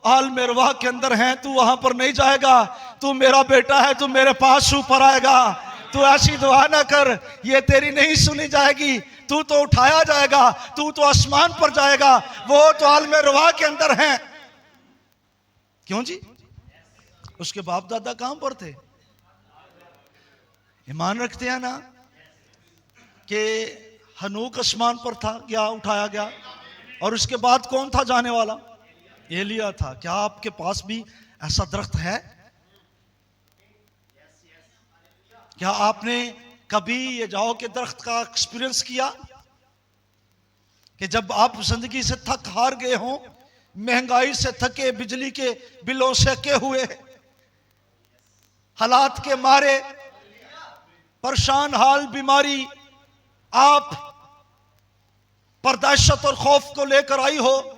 आल मेरवा के अंदर हैं, तू वहां पर नहीं जाएगा, तू मेरा बेटा है, तू मेरे पास ऊपर आएगा, तू ऐसी दुआ ना कर, ये तेरी नहीं सुनी जाएगी, तू तो उठाया जाएगा, तू तो आसमान पर जाएगा, वो तो आल मेरवा के अंदर हैं। क्यों जी? उसके बाप दादा कहां पर थे? ईमान रखते हैं ना कि हनूक आसमान पर था, गया, उठाया गया, और उसके बाद कौन था जाने वाला? एलिया था। क्या आपके पास भी ऐसा दरख्त है? क्या आपने कभी ये जाओ के दरख्त का एक्सपीरियंस किया कि जब आप जिंदगी से थक हार गए हो, महंगाई से थके, बिजली के बिलों से के हुए, हालात के मारे परेशान हाल, बीमारी आप पर दहशत और खौफ को लेकर आई हो,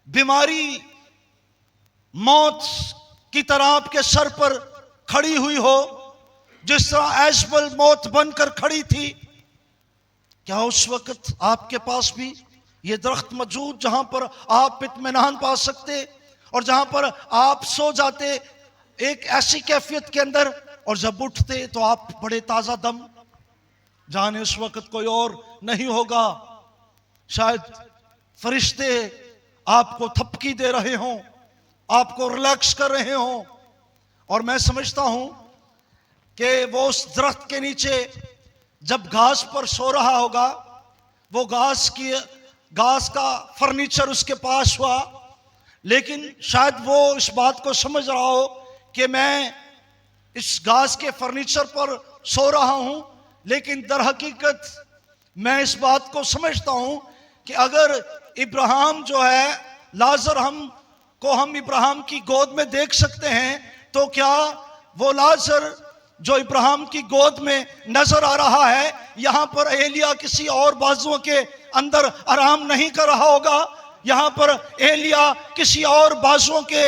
बीमारी मौत की तरह आपके सर पर खड़ी हुई हो, जिस तरह ऐशबल मौत बनकर खड़ी थी। क्या उस वक्त आपके पास भी ये दरख्त मौजूद जहां पर आप इत्मीनान पा सकते, और जहां पर आप सो जाते एक ऐसी कैफियत के अंदर, और जब उठते तो आप बड़े ताजा दम, जाने उस वक्त कोई और नहीं होगा, शायद फरिश्ते आपको थपकी दे रहे हों, आपको रिलैक्स कर रहे हों। और मैं समझता हूं कि वो उस दरख्त के नीचे जब घास पर सो रहा होगा, वो घास का फर्नीचर उसके पास हुआ, लेकिन शायद वो इस बात को समझ रहा हो कि मैं इस घास के फर्नीचर पर सो रहा हूं, लेकिन दर हकीकत मैं इस बात को समझता हूं कि अगर इब्राहिम जो है, लाजर हम इब्राहिम की गोद में देख सकते हैं, तो क्या वो लाजर जो इब्राहिम की गोद में नजर आ रहा है, यहां पर एलिया किसी और बाजुओं के अंदर आराम नहीं कर रहा होगा? यहां पर एलिया किसी और बाजुओं के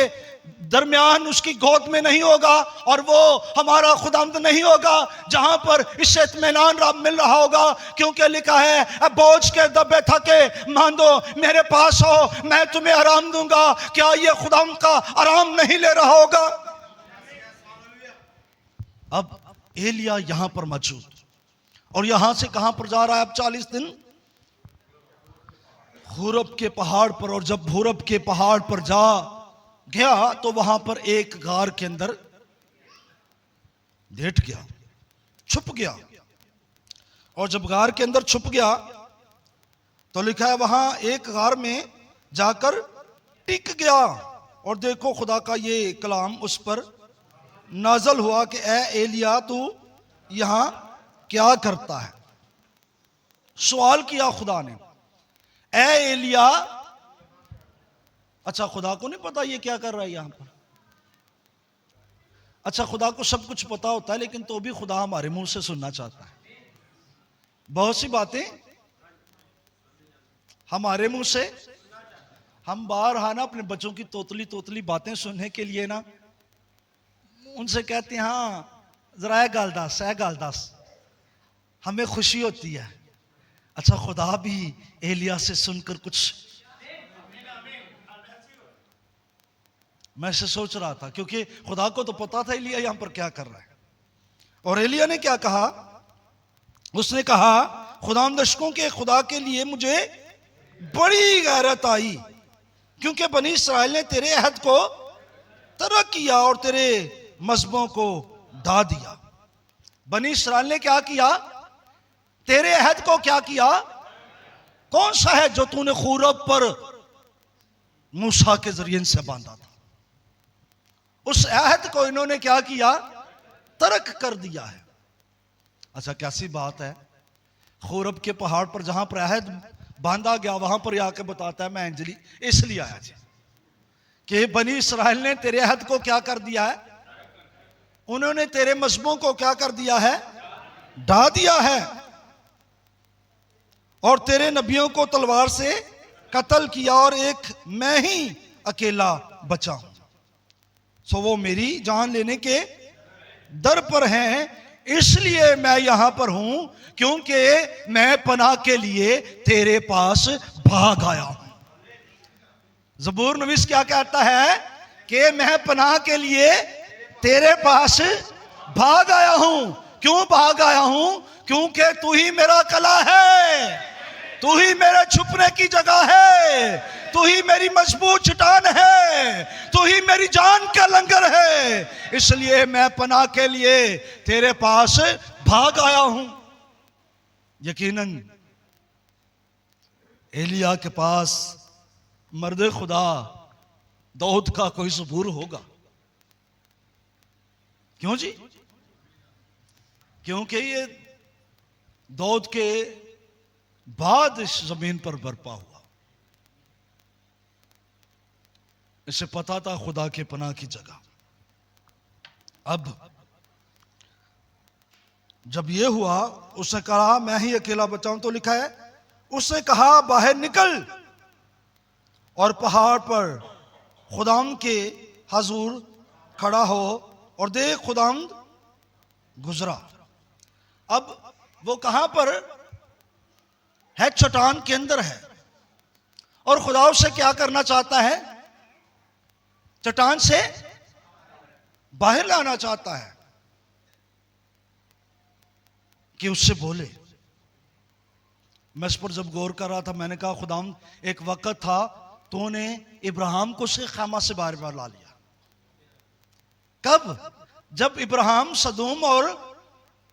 दरमियान उसकी गोद में नहीं होगा और वो हमारा खुदावंद नहीं होगा जहां पर इससे इत्मीनान मिल रहा होगा, क्योंकि लिखा है अब बोझ के दबे थके मांदो मेरे पास हो, मैं तुम्हें आराम दूंगा। क्या ये खुदावंद का आराम नहीं ले रहा होगा? अब एलिया यहां पर मौजूद, और यहां से कहां पर जा रहा है अब 40 दिन? होरेब के पहाड़ पर। और जब होरेब के पहाड़ पर जा गया तो वहां पर एक गार के अंदर लेट गया, छुप गया। और जब गार के अंदर छुप गया तो लिखा है वहां एक गार में जाकर टिक गया। और देखो खुदा का ये कलाम उस पर नाजल हुआ कि ए एलिया तू यहां क्या करता है? सवाल किया खुदा ने, ए एलिया। अच्छा, खुदा को नहीं पता ये क्या कर रहा है यहां पर? अच्छा, खुदा को सब कुछ पता होता है, लेकिन तो भी खुदा हमारे मुंह से सुनना चाहता है। बहुत सी बातें हमारे मुंह से, हम बाहर ना अपने बच्चों की तोतली तोतली बातें सुनने के लिए ना उनसे कहते हैं हाँ जरा ए गाल दस, हमें खुशी होती है। अच्छा, खुदा भी एलिया से सुनकर कुछ, मैं से सोच रहा था, क्योंकि खुदा को तो पता था एलिया यहां पर क्या कर रहा है। और एलिया ने क्या कहा? उसने कहा खुदावंदशकों के खुदा के लिए मुझे बड़ी गैरत आई, क्योंकि बनी इस्राएल ने तेरे अहद को तरक किया और तेरे मजहबों को ढा दिया। बनी इस्राएल ने क्या किया? तेरे अहद को क्या किया? कौन सा है जो तूने होरेब पर मूसा के जरिए से बांधा था? उस अहद को इन्होंने क्या किया? तरक कर दिया है। अच्छा, कैसी बात है, होरेब के पहाड़ पर जहां पर अहद बांधा गया वहां पर आके बताता है मैं अंजलि इसलिए आया जी कि बनी इस्राएल ने तेरे अहद को क्या कर दिया है? उन्होंने तेरे मजहबों को क्या कर दिया है? ढा दिया है, और तेरे नबियों को तलवार से कत्ल किया और एक मैं ही अकेला बचा हूं। सो वो मेरी जान लेने के दर पर हैं, इसलिए मैं यहां पर हूं, क्योंकि मैं पनाह के लिए तेरे पास भाग आया हूं। ज़बूर नवीस क्या कहता है कि मैं पनाह के लिए तेरे पास भाग आया हूं। क्यों भाग आया हूं? क्योंकि तू ही मेरा कला है, तू ही मेरे छुपने की जगह है, तू ही मेरी मजबूत चट्टान है, तू ही मेरी जान का लंगर है, इसलिए मैं पनाह के लिए तेरे पास भाग आया हूं। यकीनन एलिया के पास मर्द खुदा दाऊद का कोई सबूर होगा। क्यों जी? क्योंकि ये दाऊद के बाद इस जमीन पर बरपा हुआ। इसे पता था खुदा के पनाह की जगह। अब जब ये हुआ, उसने कहा मैं ही अकेला बचाऊं, तो लिखा है उसने कहा बाहर निकल और पहाड़ पर खुदाम के हजूर खड़ा हो और देख खुदाम गुजरा। अब वो कहां पर है? चट्टान के अंदर है, और खुदा उससे क्या करना चाहता है? चट्टान से बाहर लाना चाहता है कि उससे बोले। मैं इस पर जब गौर कर रहा था, मैंने कहा खुदाम एक वक्त था तूने इब्राहिम को से खामा से बाहर ला लिया। कब? जब इब्राहिम सदूम और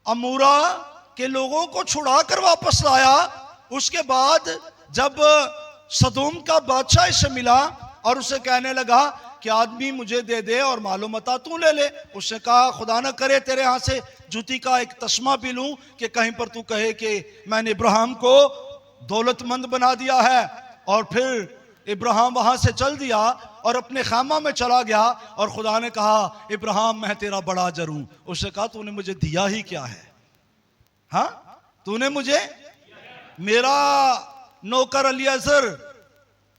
अमूरा के लोगों को छुड़ा कर वापस लाया। उसके बाद जब सदूम का बादशाह इसे मिला और उसे कहने लगा कि आदमी मुझे दे दे और मालूम मता तू ले ले, उसने कहा खुदा न करे तेरे हाथ से जूती का एक तस्मा भी लूं कि कहीं पर तू कहे कि मैंने इब्राहिम को दौलतमंद बना दिया है। और फिर इब्राहिम वहां से चल दिया और अपने खामा में चला गया, और खुदा ने कहा इब्राहिम मैं तेरा बड़ा अजर हूं। उसने कहा तूने मुझे दिया ही क्या है? हाँ, तूने मुझे, मेरा नौकर अलीअज़र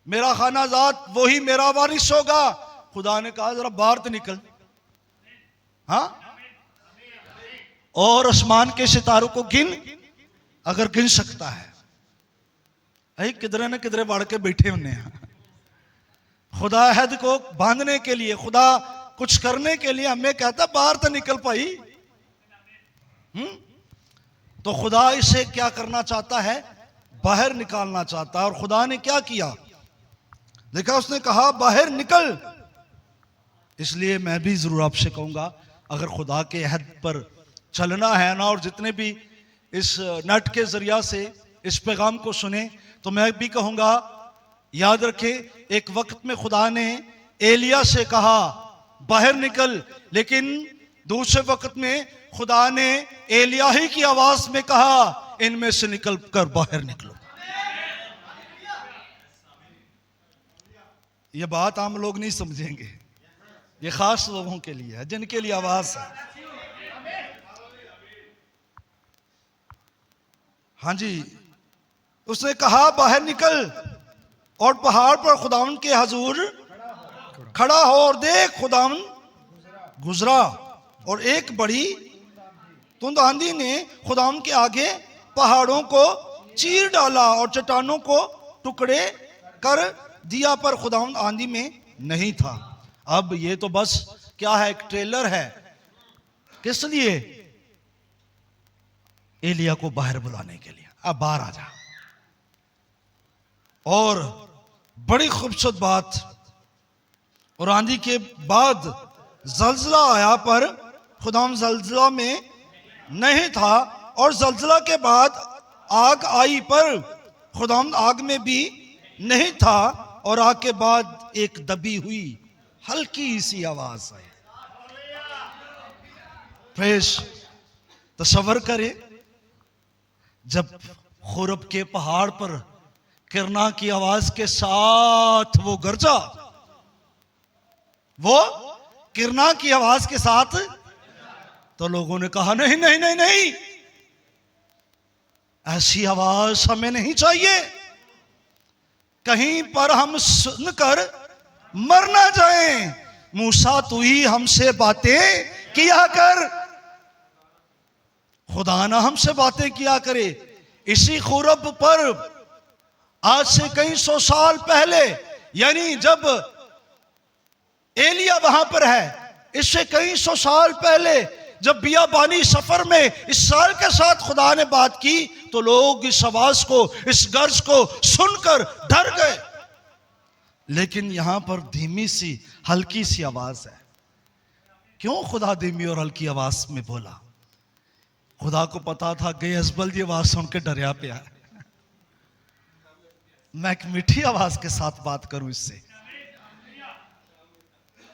मेरा खानाजात वही मेरा वारिस होगा। खुदा ने कहा जरा बाहर तो निकल, हाँ, और आसमान के सितारों को गिन, अगर गिन सकता है। अरे किधरे न किधरे बढ़ के बैठे होने हैं। खुदा अहद को बांधने के लिए, खुदा कुछ करने के लिए हमें कहता बाहर तो निकल पाई। तो खुदा इसे क्या करना चाहता है, बाहर निकालना चाहता है। और खुदा ने क्या किया, देखा, उसने कहा बाहर निकल। इसलिए मैं भी जरूर आपसे कहूंगा, अगर खुदा के अहद पर चलना है ना, और जितने भी इस नेट के जरिया से इस पैगाम को सुने, तो मैं भी कहूंगा, याद रखें, एक वक्त में खुदा ने एलिया से कहा बाहर निकल, लेकिन दूसरे वक्त में खुदा ने एलिया ही की आवाज में कहा इनमें से निकल कर बाहर निकलो। ये बात आम लोग नहीं समझेंगे, ये खास लोगों के लिए है, जिनके लिए आवाज है। हाँ जी, उसने कहा बाहर निकल और पहाड़ पर खुदावन के हजूर खड़ा हो, और देख खुदावन गुजरा और एक बड़ी तुंद आंधी ने खुदावन के आगे पहाड़ों को चीर डाला और चट्टानों को टुकड़े कर दिया, पर खुदावन आंधी में नहीं था। अब ये तो बस क्या है, एक ट्रेलर है। किस लिए? एलिया को बाहर बुलाने के लिए। अब बाहर आ जा। और बड़ी खूबसूरत बात, और आंधी के बाद जल्जला आया, पर खुदाम जल्जला में नहीं था। और जल्जला के बाद आग आई, पर खुदाम आग में भी नहीं था। और आग के बाद एक दबी हुई हल्की सी आवाज आई। प्रेस तसव्वुर करे, जब खुरब के पहाड़ पर किरना की आवाज के साथ वो गरजा, वो किरना की आवाज के साथ, तो लोगों ने कहा नहीं नहीं नहीं नहीं, ऐसी आवाज हमें नहीं चाहिए, कहीं पर हम सुनकर मर ना जाएं। मूसा तू ही हमसे बातें किया कर, खुदा ना हमसे बातें किया करे। इसी खुरब पर आज से कई सौ साल पहले, यानी जब एलिया वहां पर है, इससे कई सौ साल पहले जब बियाबानी सफर में इसराइल के साथ खुदा ने बात की, तो लोग इस आवाज को, इस गर्ज को सुनकर डर गए। लेकिन यहां पर धीमी सी हल्की सी आवाज है। क्यों खुदा धीमी और हल्की आवाज में बोला? खुदा को पता था कि अजबल की आवाज सुन के डरिया पिया है, मैं एक मीठी आवाज के साथ बात करूं इससे।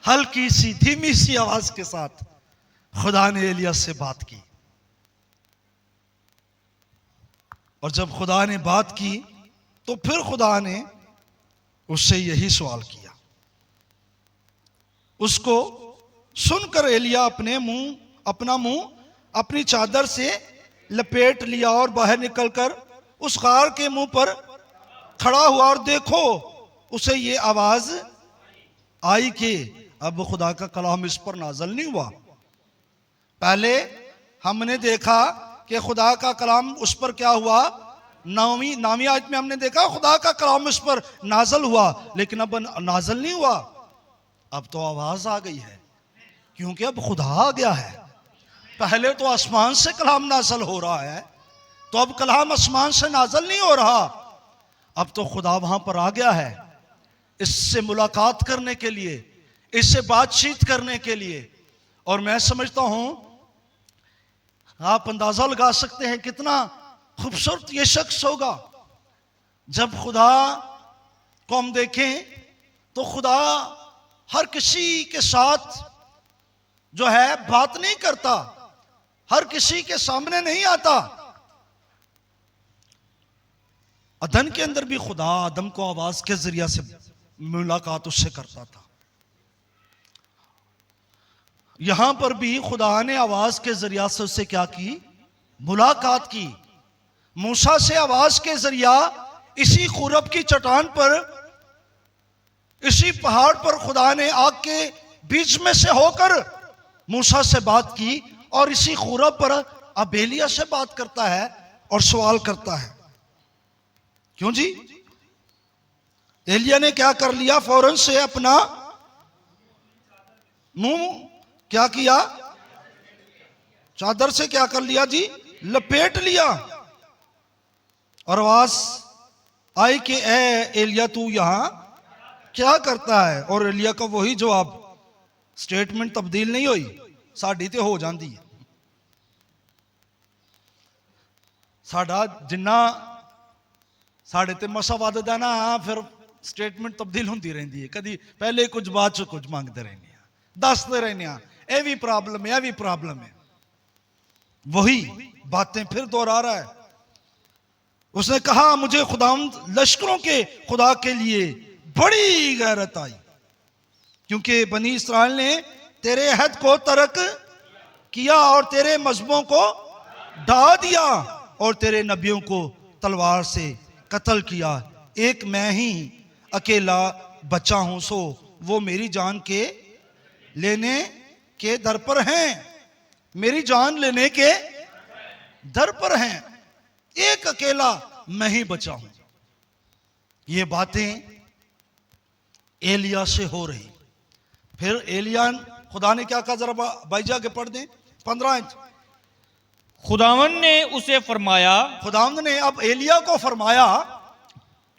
हल्की सी धीमी सी आवाज के साथ खुदा ने एलिया से बात की। और जब खुदा ने बात की, तो फिर खुदा ने उससे यही सवाल किया। उसको सुनकर एलिया अपना मुंह अपनी चादर से लपेट लिया और बाहर निकलकर उस गार के मुंह पर खड़ा हुआ। और देखो, उसे ये आवाज आई कि अब खुदा का कलाम इस पर नाजल नहीं हुआ। पहले हमने देखा कि खुदा का कलाम उस पर क्या हुआ, नामी आयत में हमने देखा खुदा का कलाम उस पर नाजल हुआ, लेकिन अब नाजल नहीं हुआ। अब तो आवाज आ गई है, क्योंकि अब खुदा आ गया है। पहले तो आसमान से कलाम नाजल हो रहा है, तो अब कलाम आसमान से नाजल नहीं हो रहा, अब तो खुदा वहां पर आ गया है इससे मुलाकात करने के लिए, इससे बातचीत करने के लिए। और मैं समझता हूं आप अंदाजा लगा सकते हैं कितना खूबसूरत ये शख्स होगा। जब खुदा को हम देखें तो खुदा हर किसी के साथ जो है बात नहीं करता, हर किसी के सामने नहीं आता। अदन के अंदर भी खुदा आदम को आवाज के जरिया से मुलाकात उससे करता था। यहां पर भी खुदा ने आवाज के जरिया से उससे क्या की, मुलाकात की। मूसा से आवाज के जरिया इसी खुरब की चट्टान पर इसी पहाड़ पर खुदा ने आग के बीच में से होकर मूसा से बात की और इसी खुरब पर अब एलिया से बात करता है और सवाल करता है। क्यों जी? एलिया ने क्या कर लिया? फौरन से अपना मुंह क्या किया? चादर से क्या कर लिया जी? लपेट लिया। और आवाज आई कि ए एलिया तू यहां क्या करता है? और एलिया का वही जवाब, स्टेटमेंट तब्दील नहीं हुई, साड़ी ते हो जाती है। साडा जिन्ना साढ़े ते मसा वधदा ना फिर स्टेटमेंट तब्दील होती रहती है, कभी पहले कुछ बाद च कुछ मांगते रहने, दसते रहने, ये भी प्रॉब्लम है, यह भी प्रॉब्लम है, वही बातें फिर दोहरा रहा है। उसने कहा मुझे खुदावंद लश्करों के खुदा के लिए बड़ी गैरत आई, क्योंकि बनी इस्राएल ने तेरे अहद को तर्क किया और तेरे मजहबों को ढा दिया और तेरे नबियों को तलवार से कत्ल किया। एक मैं ही अकेला बचा हूं, सो वो मेरी जान के लेने के दर पर हैं, मेरी जान लेने के दर पर हैं, एक अकेला मैं ही बचा हूं। ये बातें एलिया से हो रही। फिर एलिया, खुदा ने क्या कहा, जरा भाईजा के पढ़ दें 15 इंच। खुदावन ने उसे फरमाया, खुदावंद ने अब एलिया को फरमाया,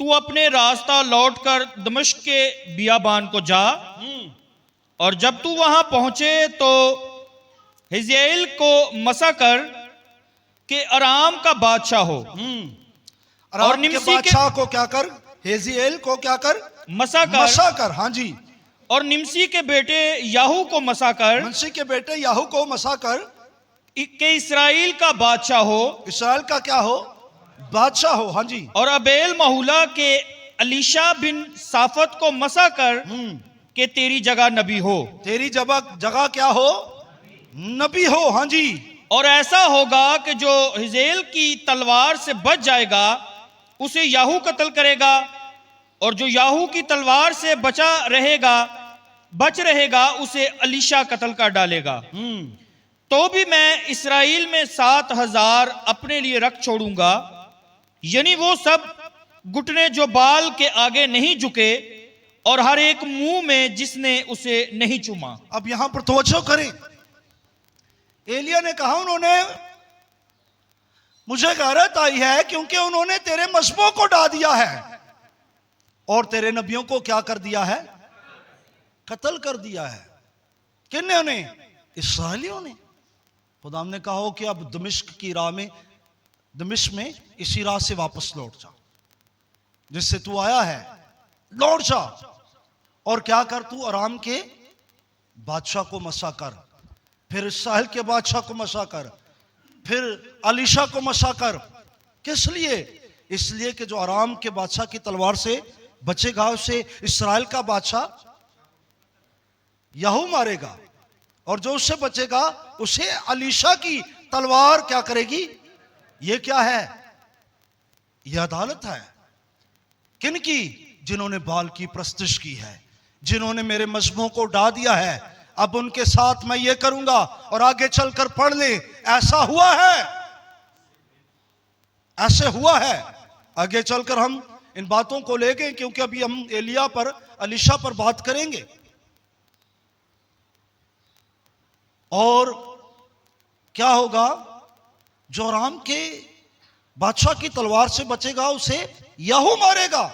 तू अपने रास्ता लौटकर दमिश्क के बियाबान को जा, और जब तू वहां पहुंचे तो हिजएल को मसा कर के अराम का बादशाह हो, और निम्सी के बादशाह को क्या कर? हेजिएल को क्या कर? मसा कर। हाँ जी। और निम्सी के बेटे याहू को मसा कर, निम्सी के बेटे याहू को मसा कर के इसराइल का बादशाह हो, इसराइल का क्या हो? बादशाह हो। हाँ जी। और अबेल महुला के अलीशा बिन साफत को मसा कर के तेरी जगह नबी हो, तेरी जगह क्या हो? नबी हो। हाँ जी। और ऐसा होगा कि जो हिजेल की तलवार से बच जाएगा उसे याहू कत्ल करेगा, और जो याहू की तलवार से बच रहेगा उसे अलीशा कत्ल कर डालेगा। तो भी मैं इसराइल में 7,000 अपने लिए रख छोड़ूंगा, यानी वो सब घुटने जो बाल के आगे नहीं झुके और हर एक मुंह में जिसने उसे नहीं चूमा। अब यहां पर तवज्जो करें, एलिया ने कहा उन्होंने मुझे गैरत आई है क्योंकि उन्होंने तेरे मजहबों को ढा दिया है और तेरे नबियों को क्या कर दिया है? कत्ल कर दिया है। किन्ने ने? इस्राएलियों ने। खुदा ने कहा हो कि अब दमिश्क की राह में, दमिश्क में इसी राह से वापस लौट जा, जिससे तू आया है, लौट जा और क्या कर? तू आराम के बादशाह को मसा कर, फिर इस्राएल के बादशाह को मसा कर, फिर अलीशा को मसा कर। किस लिए? इसलिए कि जो आराम के बादशाह की तलवार से बचेगा उसे इस्राएल का बादशाह याहू मारेगा, और जो उससे बचेगा उसे अलीशा की तलवार क्या करेगी? ये क्या है? यह अदालत है। किन की? जिन्होंने बाल की प्रस्तिश की है, जिन्होंने मेरे मजहबों को ढा दिया है। अब उनके साथ मैं ये करूंगा। और आगे चलकर पढ़ ले, ऐसा हुआ है, ऐसे हुआ है। आगे चलकर हम इन बातों को ले गए, क्योंकि अभी हम एलिया पर, अलीशा पर बात करेंगे। और क्या होगा? जो आराम के बादशाह की तलवार से बचेगा उसे याहू मारेगा,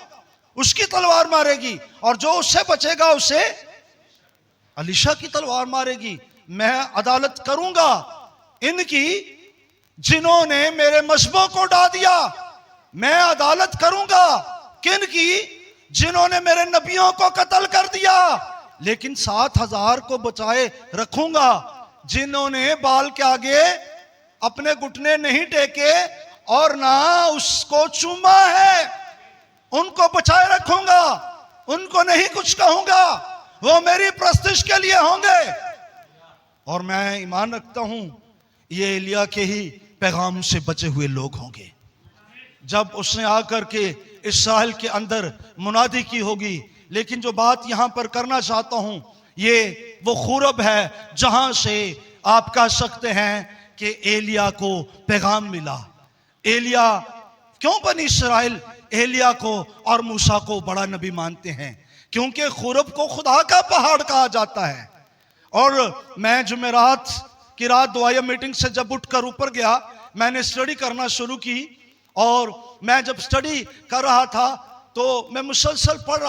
उसकी तलवार मारेगी, और जो उससे बचेगा उसे अलीशा की तलवार मारेगी। मैं अदालत करूंगा इनकी जिन्होंने मेरे मजहबों को ढा दिया। मैं अदालत करूंगा किन की? जिन्होंने मेरे नबियों को कत्ल कर दिया। लेकिन 7,000 को बचाए रखूंगा जिन्होंने बाल के आगे अपने घुटने नहीं टेके और ना उसको चूमा है। उनको बचाए रखूंगा, उनको नहीं कुछ कहूंगा, वो मेरी प्रस्तिश के लिए होंगे। और मैं ईमान रखता हूं ये एलिया के ही पैगाम से बचे हुए लोग होंगे। जब उसने आकर के इस्राएल के अंदर मुनादी की होगी, लेकिन जो बात यहां पर करना चाहता हूं ये वो खुरब है जहां से आप कह सकते हैं कि एलिया को पैगाम मिला। एलिया क्यों बनी इस्राएल एलिया को और मूसा को बड़ा नबी मानते हैं? क्योंकि खुरब को खुदा का पहाड़ कहा जाता है। और मैं जुमेरात की रात दुआया मीटिंग से जब उठकर ऊपर गया, मैंने स्टडी करना शुरू की। और मैं जब स्टडी कर रहा था तो मैं मुसलसल पढ़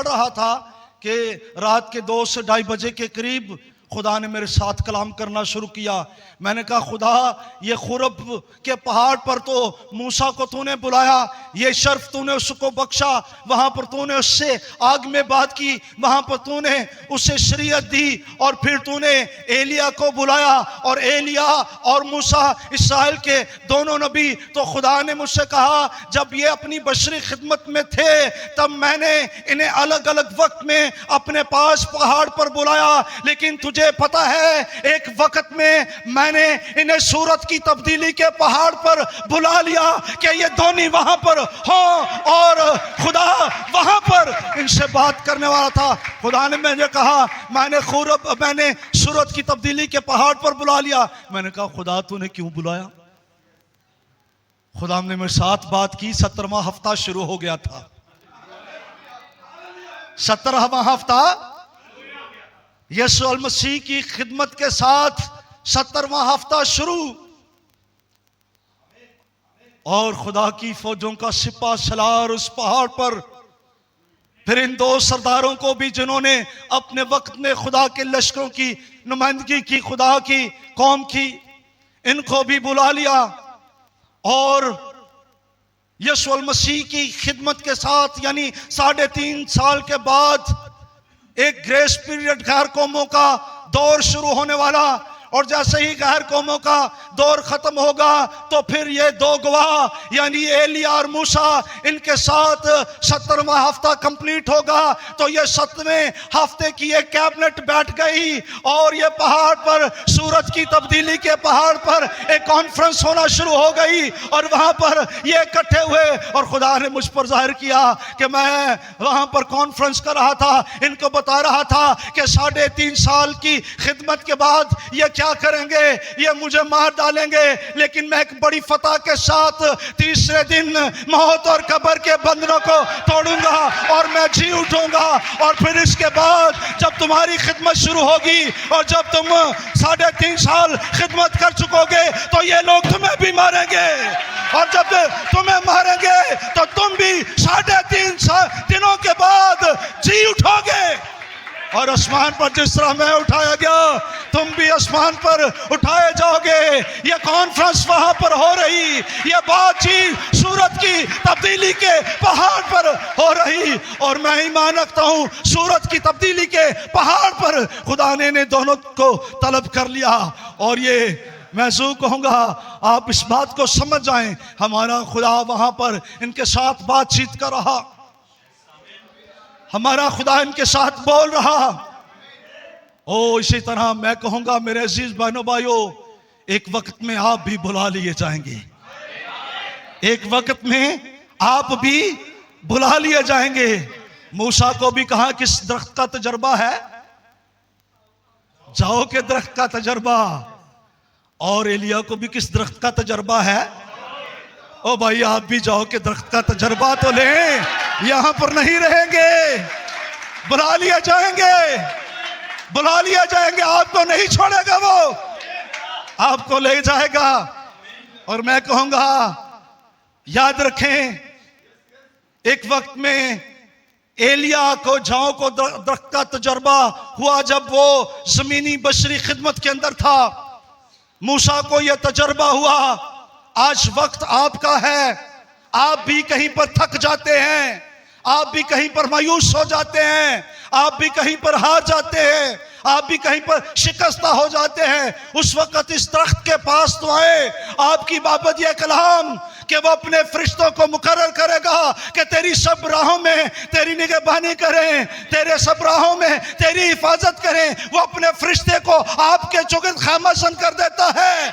रहा था कि रात के 2 से 2:30 बजे के करीब खुदा ने मेरे साथ कलाम करना शुरू किया। मैंने कहा, खुदा ये खुरब के पहाड़ पर तो मूसा को तूने बुलाया, ये शर्फ तूने उसको बख्शा, वहां पर तूने उससे आग में बात की, वहां पर तूने उसे शरीयत दी, और फिर तूने एलिया को बुलाया। और एलिया और मूसा इस्राएल के दोनों नबी, तो खुदा ने मुझसे कहा जब ये अपनी बशरी खिदमत में थे तब मैंने इन्हें अलग अलग वक्त में अपने पास पहाड़ पर बुलाया, लेकिन तुझे पता है एक वक्त में मैंने इन्हें सूरत की तब्दीली के पहाड़ पर बुला लिया कि ये दोनों वहां पर हो, और खुदा वहां पर इनसे बात करने वाला था। खुदा ने मुझे कहा मैंने सूरत की तब्दीली के पहाड़ पर बुला लिया। मैंने कहा, खुदा तूने क्यों बुलाया? खुदा ने मेरे साथ बात की। 17वां हफ्ता शुरू हो गया था। 17वां हफ्ता यीशु मसीह की खिदमत के साथ 17वां हफ्ता शुरू, और खुदा की फौजों का सिपा सलार उस पहाड़ पर। फिर इन 2 सरदारों को भी जिन्होंने अपने वक्त में खुदा के लश्करों की नुमाइंदगी की, खुदा की कौम की, इनको भी बुला लिया। और यीशु मसीह की खिदमत के साथ यानी 3.5 साल के बाद एक ग्रेस पीरियड गैर कौमों का दौर शुरू होने वाला। और जैसे ही गैर कौमों का दौर खत्म होगा तो फिर ये 2 गवाह यानी एलिया और मूसा, इनके साथ 17वां हफ्ता कंप्लीट होगा। तो ये 7वें हफ्ते की एक कैबिनेट बैठ गई और ये पहाड़ पर, सूरत की तब्दीली के पहाड़ पर एक कॉन्फ्रेंस होना शुरू हो गई। और वहां पर ये इकट्ठे हुए और खुदा ने मुझ पर जाहिर किया कि मैं वहां पर कॉन्फ्रेंस कर रहा था, इनको बता रहा था कि 3.5 साल की खिदमत के बाद ये क्या करेंगे, ये मुझे मार डालेंगे, लेकिन मैं एक बड़ी फतह के साथ 3रे दिन मौत और कब्र के बंधनों को तोड़ूंगा और मैं जी उठूंगा। और फिर इसके बाद जब तुम्हारी खिदमत शुरू होगी और जब तुम 3.5 साल खिदमत कर चुकोगे तो ये लोग तुम्हें भी मारेंगे, और जब तुम्हें मारेंगे तो तुम भी 3.5 दिनों के बाद जी उठोगे। और आसमान पर जिस तरह मैं उठाया गया तुम भी आसमान पर उठाए जाओगे। ये कॉन्फ्रेंस वहां पर हो रही, ये बातचीत सूरत की तब्दीली के पहाड़ पर हो रही। और मैं ईमान रखता हूं सूरत की तब्दीली के पहाड़ पर खुदा ने दोनों को तलब कर लिया। और ये मैं ज़रूर कहूंगा आप इस बात को समझ जाएं, हमारा खुदा वहां पर इनके साथ बातचीत कर रहा, हमारा खुदा इनके साथ बोल रहा। ओ इसी तरह मैं कहूंगा मेरे अजीज बहनों भाइयों, एक वक्त में आप भी बुला लिए जाएंगे, एक वक्त में आप भी बुला लिए जाएंगे। मूसा को भी कहा किस दरख्त का तजर्बा है, जाओ के दरख्त का तजर्बा। और एलिया को भी किस दरख्त का तजर्बा है? ओ भाई आप भी जाओ के दरख्त का तजर्बा तो लें, यहां पर नहीं रहेंगे, बुला लिया जाएंगे, बुला लिया जाएंगे। आपको नहीं छोड़ेगा, वो आपको ले जाएगा। और मैं कहूंगा याद रखें, एक वक्त में एलिया को जाओ को दरख्त का तजर्बा हुआ जब वो जमीनी बशरी खिदमत के अंदर था। मूसा को यह तजर्बा हुआ। आज वक्त आपका है, आप भी कहीं पर थक जाते हैं, आप भी कहीं पर मायूस हो जाते हैं, आप भी कहीं पर हार जाते हैं, आप भी कहीं पर शिकस्ता हो जाते हैं। उस वक्त इस दरख्त के पास तो आए, आपकी बाबत यह कलाम कि वो अपने फरिश्तों को मुकर्रर करेगा कि तेरी सब राहों में तेरी निगहबानी करें, तेरे सब राहों में तेरी हिफाजत करें। वो अपने फरिश्ते को आपके चुगत खामोशन कर देता है,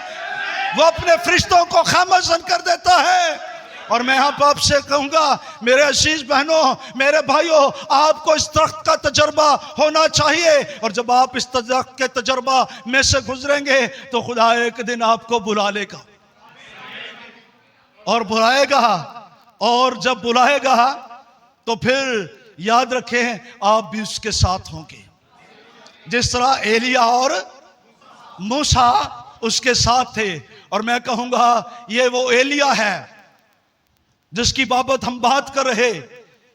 वो अपने फरिश्तों को खामोशन कर देता है। और मैं आप आपसे कहूंगा मेरे अजीज बहनों, मेरे भाइयों, आपको इस दरख्त का तजर्बा होना चाहिए। और जब आप इस दरख्त के तजर्बा में से गुजरेंगे तो खुदा एक दिन आपको बुला लेगा और बुलाएगा। और जब बुलाएगा तो फिर याद रखें आप भी उसके साथ होंगे, जिस तरह एलिया और मूसा उसके साथ थे। और मैं कहूंगा ये वो एलिया है जिसकी बाबत हम बात कर रहे,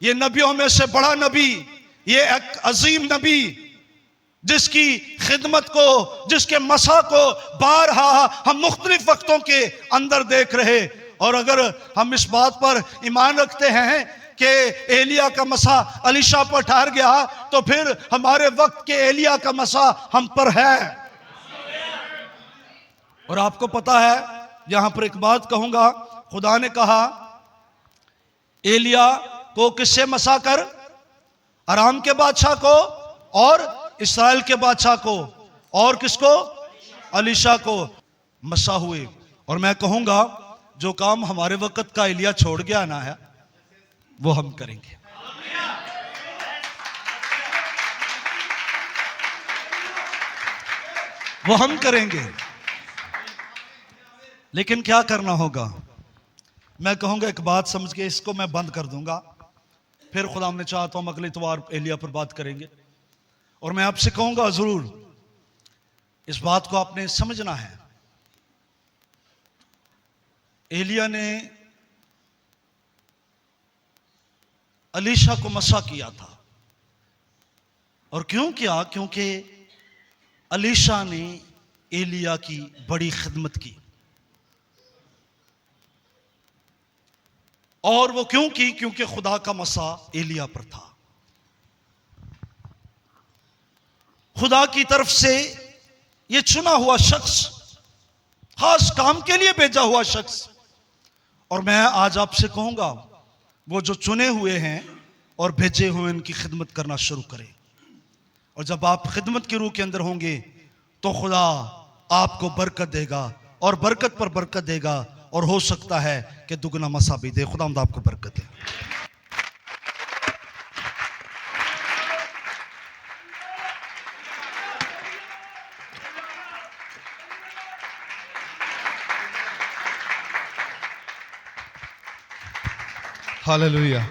ये नबियों में से बड़ा नबी, ये एक अजीम नबी जिसकी खिदमत को, जिसके मसा को बारहा हम मुख्तलिफ वक्तों के अंदर देख रहे। और अगर हम इस बात पर ईमान रखते हैं कि एलिया का मसा अलीशा पर ठहर गया, तो फिर हमारे वक्त के एलिया का मसा हम पर है। और आपको पता है, यहां पर एक बात कहूंगा, खुदा ने कहा एलिया को किससे मसा कर? अराम के बादशाह को और इस्राएल के बादशाह को, और किसको? अलीशा को मसा हुए। और मैं कहूंगा जो काम हमारे वक्त का एलिया छोड़ गया ना है, वो हम करेंगे। वो हम करेंगे। लेकिन क्या करना होगा? मैं कहूंगा एक बात समझ के इसको मैं बंद कर दूंगा, फिर खुदा ने चाहा तो हम अगले इतवार एलिया पर बात करेंगे। और मैं आपसे कहूंगा जरूर इस बात को आपने समझना है। एलिया ने अलीशा को मसा किया था। और क्यों किया? क्योंकि अलीशा ने एलिया की बड़ी खिदमत की। और वो क्यों की? क्योंकि खुदा का मसा एलिया पर था। खुदा की तरफ से ये चुना हुआ शख्स, खास काम के लिए भेजा हुआ शख्स। और मैं आज आपसे कहूंगा वो जो चुने हुए हैं और भेजे हुए उनकी खिदमत करना शुरू करें। और जब आप खिदमत की रूह के अंदर होंगे तो खुदा आपको बरकत देगा और बरकत पर बरकत देगा। और हो सकता है कि दुगना मसा भी दे। खुदा आपको बरकत दे। हालेलुया।